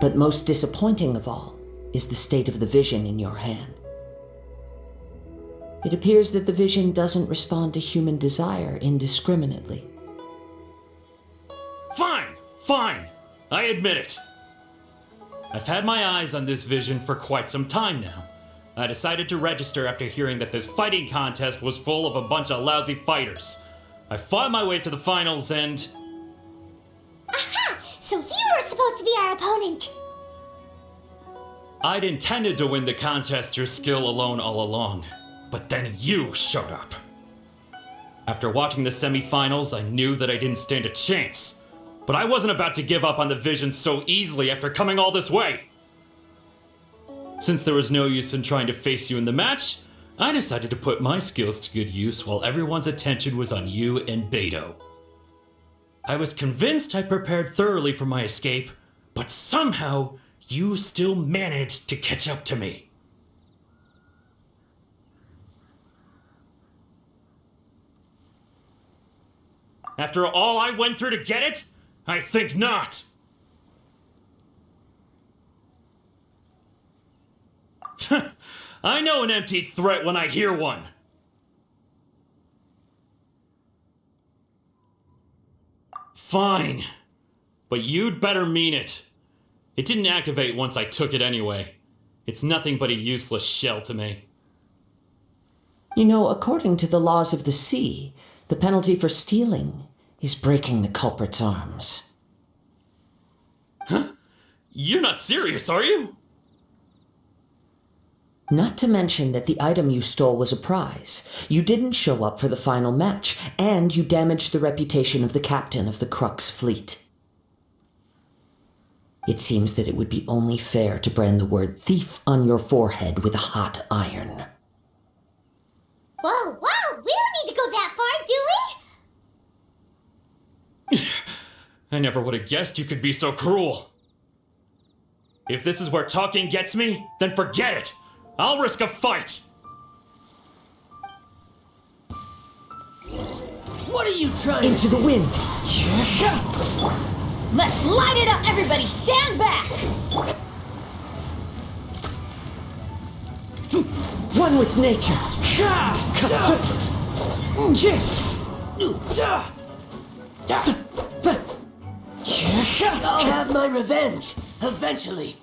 But most disappointing of all is the state of the vision in your hand. It appears that the vision doesn't respond to human desire indiscriminately. Fine! I admit it. I've had my eyes on this vision for quite some time now. I decided to register after hearing that this fighting contest was full of a bunch of lousy fighters. I fought my way to the finals and... Aha! So you were supposed to be our opponent! I'd intended to win the contest through skill alone all along, but then you showed up. After watching the semi-finals, I knew that I didn't stand a chance, but I wasn't about to give up on the vision so easily after coming all this way. Since there was no use in trying to face you in the match, I decided to put my skills to good use while everyone's attention was on you and Beto. I was convinced I prepared thoroughly for my escape, but somehow you still managed to catch up to me. After all I went through to get it? I think not. I know an empty threat when I hear one. Fine, but you'd better mean it. It didn't activate once I took it anyway. It's nothing but a useless shell to me. You know, according to the laws of the sea, the penalty for stealing is breaking the culprit's arms. Huh? You're not serious, are you? Not to mention that the item you stole was a prize. You didn't show up for the final match, and you damaged the reputation of the captain of the Crux fleet. It seems that it would be only fair to brand the word thief on your forehead with a hot iron. Whoa, we don't need to go that far, do we? I never would have guessed you could be so cruel. If this is where talking gets me, then forget it. I'll risk a fight. What are you trying Into the wind! Let's light it up, everybody! Stand back! One with nature! I'll have my revenge, eventually.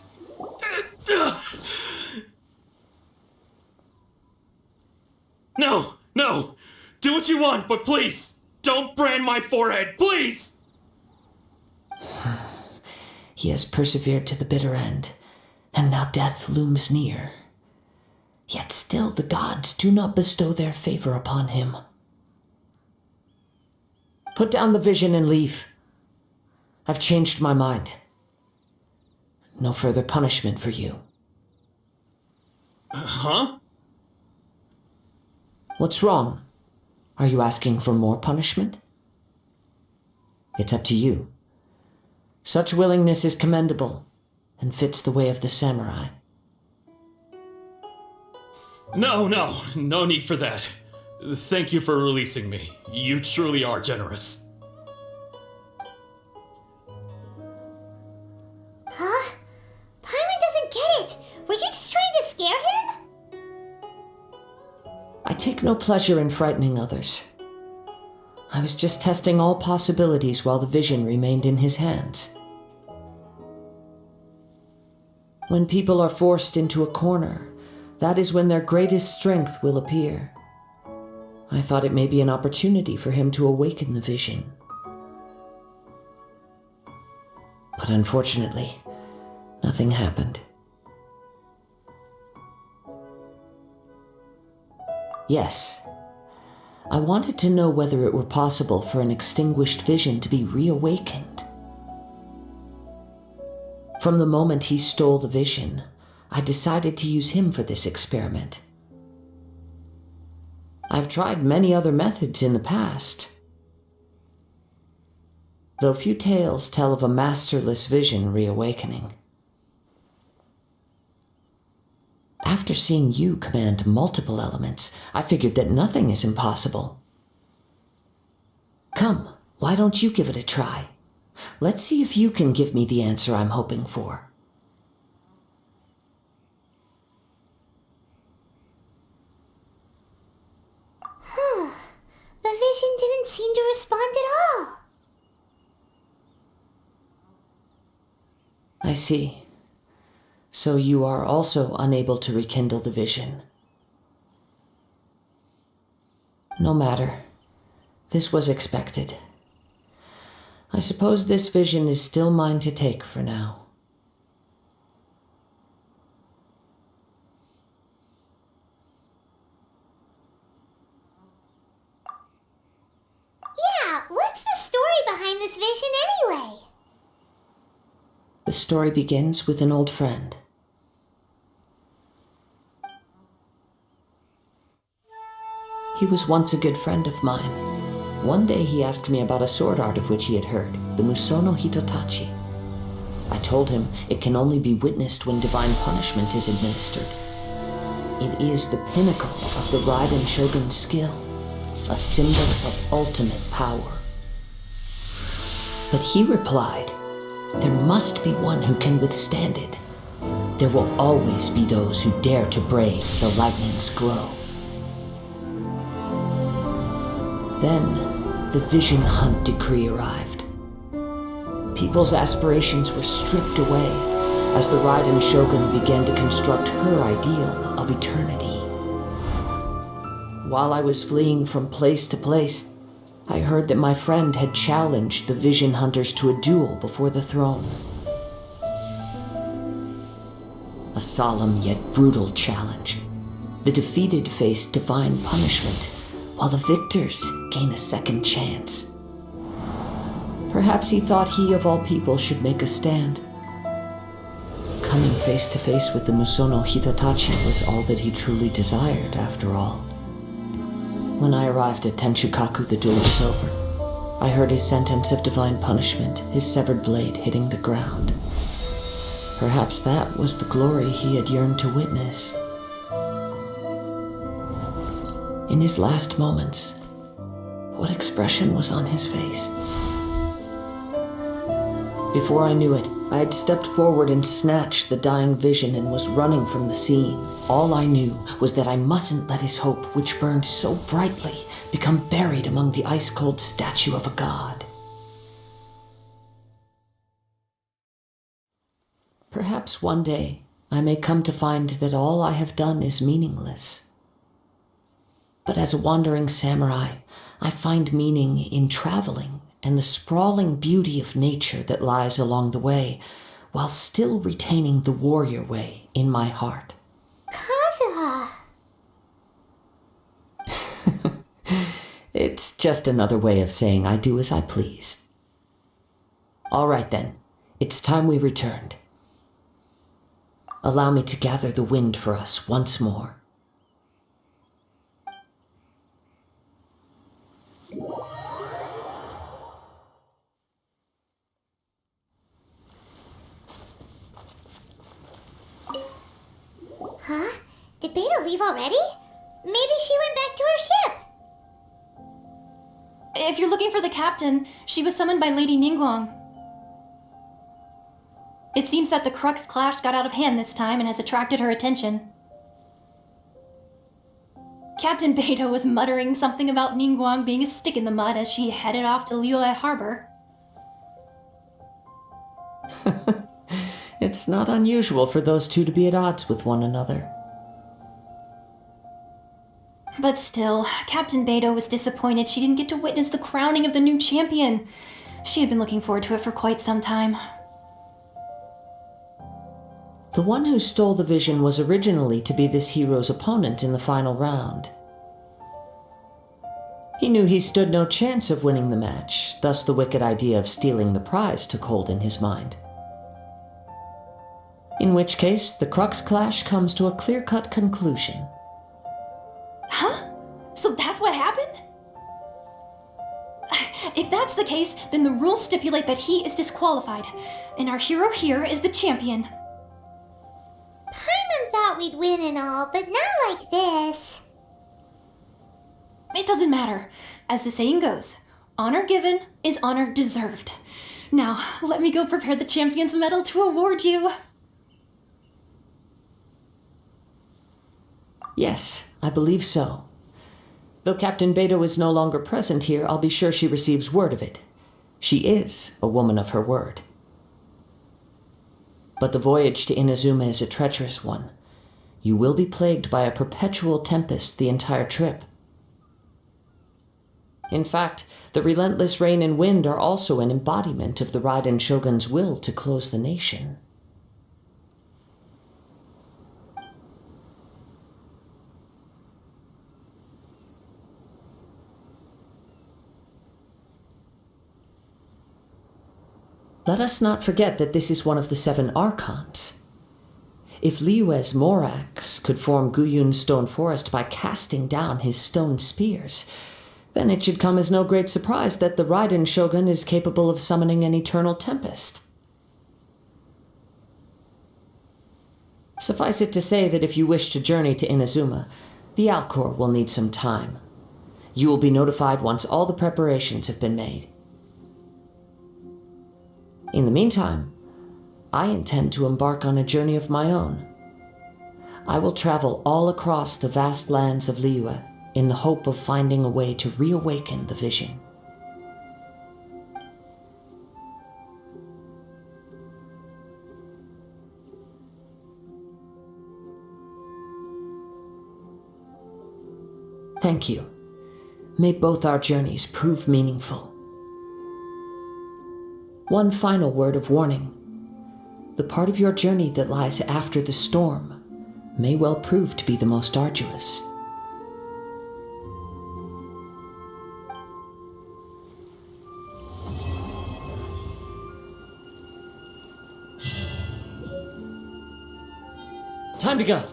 No! Do what you want, but please, don't brand my forehead, please! He has persevered to the bitter end, and now death looms near. Yet still the gods do not bestow their favor upon him. Put down the vision and leave. I've changed my mind. No further punishment for you. Huh? What's wrong? Are you asking for more punishment? It's up to you. Such willingness is commendable and fits the way of the samurai. No need for that. Thank you for releasing me. You truly are generous. Huh? Paimon doesn't get it. Were you just trying to scare him? I take no pleasure in frightening others. I was just testing all possibilities while the vision remained in his hands. When people are forced into a corner, that is when their greatest strength will appear. I thought it may be an opportunity for him to awaken the vision. But unfortunately, nothing happened. Yes, I wanted to know whether it were possible for an extinguished vision to be reawakened. From the moment he stole the vision, I decided to use him for this experiment. I've tried many other methods in the past, though few tales tell of a masterless vision reawakening. After seeing you command multiple elements, I figured that nothing is impossible. Come, why don't you give it a try? Let's see if you can give me the answer I'm hoping for. The vision didn't seem to respond at all. I see. So you are also unable to rekindle the vision. No matter. This was expected. I suppose this vision is still mine to take for now. Yeah, what's the story behind this vision anyway? The story begins with an old friend. He was once a good friend of mine. One day he asked me about a sword art of which he had heard, the Musono Hitotachi. I told him it can only be witnessed when divine punishment is administered. It is the pinnacle of the Raiden Shogun's skill, a symbol of ultimate power. But he replied, there must be one who can withstand it. There will always be those who dare to brave the lightning's glow. Then, the Vision Hunt decree arrived. People's aspirations were stripped away as the Raiden Shogun began to construct her ideal of eternity. While I was fleeing from place to place, I heard that my friend had challenged the Vision Hunters to a duel before the throne. A solemn yet brutal challenge. The defeated face divine punishment, while the victors gain a second chance. Perhaps he thought he of all people should make a stand. Coming face to face with the Musono Hitotachi was all that he truly desired, after all. When I arrived at Tenshukaku, the duel was over. I heard his sentence of divine punishment, his severed blade hitting the ground. Perhaps that was the glory he had yearned to witness. In his last moments, what expression was on his face? Before I knew it, I had stepped forward and snatched the dying vision and was running from the scene. All I knew was that I mustn't let his hope, which burned so brightly, become buried among the ice-cold statue of a god. Perhaps one day I may come to find that all I have done is meaningless. But as a wandering samurai, I find meaning in traveling and the sprawling beauty of nature that lies along the way, while still retaining the warrior way in my heart. Kazuha! It's just another way of saying I do as I please. All right then, it's time we returned. Allow me to gather the wind for us once more. Huh? Did Beta leave already? Maybe she went back to her ship. If you're looking for the captain, she was summoned by Lady Ningguang. It seems that the Crux clash got out of hand this time and has attracted her attention. Captain Beidou was muttering something about Ningguang being a stick in the mud as she headed off to Liyue Harbor. It's not unusual for those two to be at odds with one another. But still, Captain Beidou was disappointed she didn't get to witness the crowning of the new champion. She had been looking forward to it for quite some time. The one who stole the vision was originally to be this hero's opponent in the final round. He knew he stood no chance of winning the match, thus the wicked idea of stealing the prize took hold in his mind. In which case, the Crux clash comes to a clear-cut conclusion. Huh? So that's what happened? If that's the case, then the rules stipulate that he is disqualified, and our hero here is the champion. Paimon thought we'd win and all, but not like this. It doesn't matter. As the saying goes, honor given is honor deserved. Now, let me go prepare the champion's medal to award you. Yes, I believe so. Though Captain Beidou is no longer present here, I'll be sure she receives word of it. She is a woman of her word. But the voyage to Inazuma is a treacherous one. You will be plagued by a perpetual tempest the entire trip. In fact, the relentless rain and wind are also an embodiment of the Raiden Shogun's will to close the nation. Let us not forget that this is one of the 7 Archons. If Liyue's Morax could form Guyun's stone forest by casting down his stone spears, then it should come as no great surprise that the Raiden Shogun is capable of summoning an eternal tempest. Suffice it to say that if you wish to journey to Inazuma, the Alcor will need some time. You will be notified once all the preparations have been made. In the meantime, I intend to embark on a journey of my own. I will travel all across the vast lands of Liyue in the hope of finding a way to reawaken the vision. Thank you. May both our journeys prove meaningful. One final word of warning. The part of your journey that lies after the storm may well prove to be the most arduous. Time to go.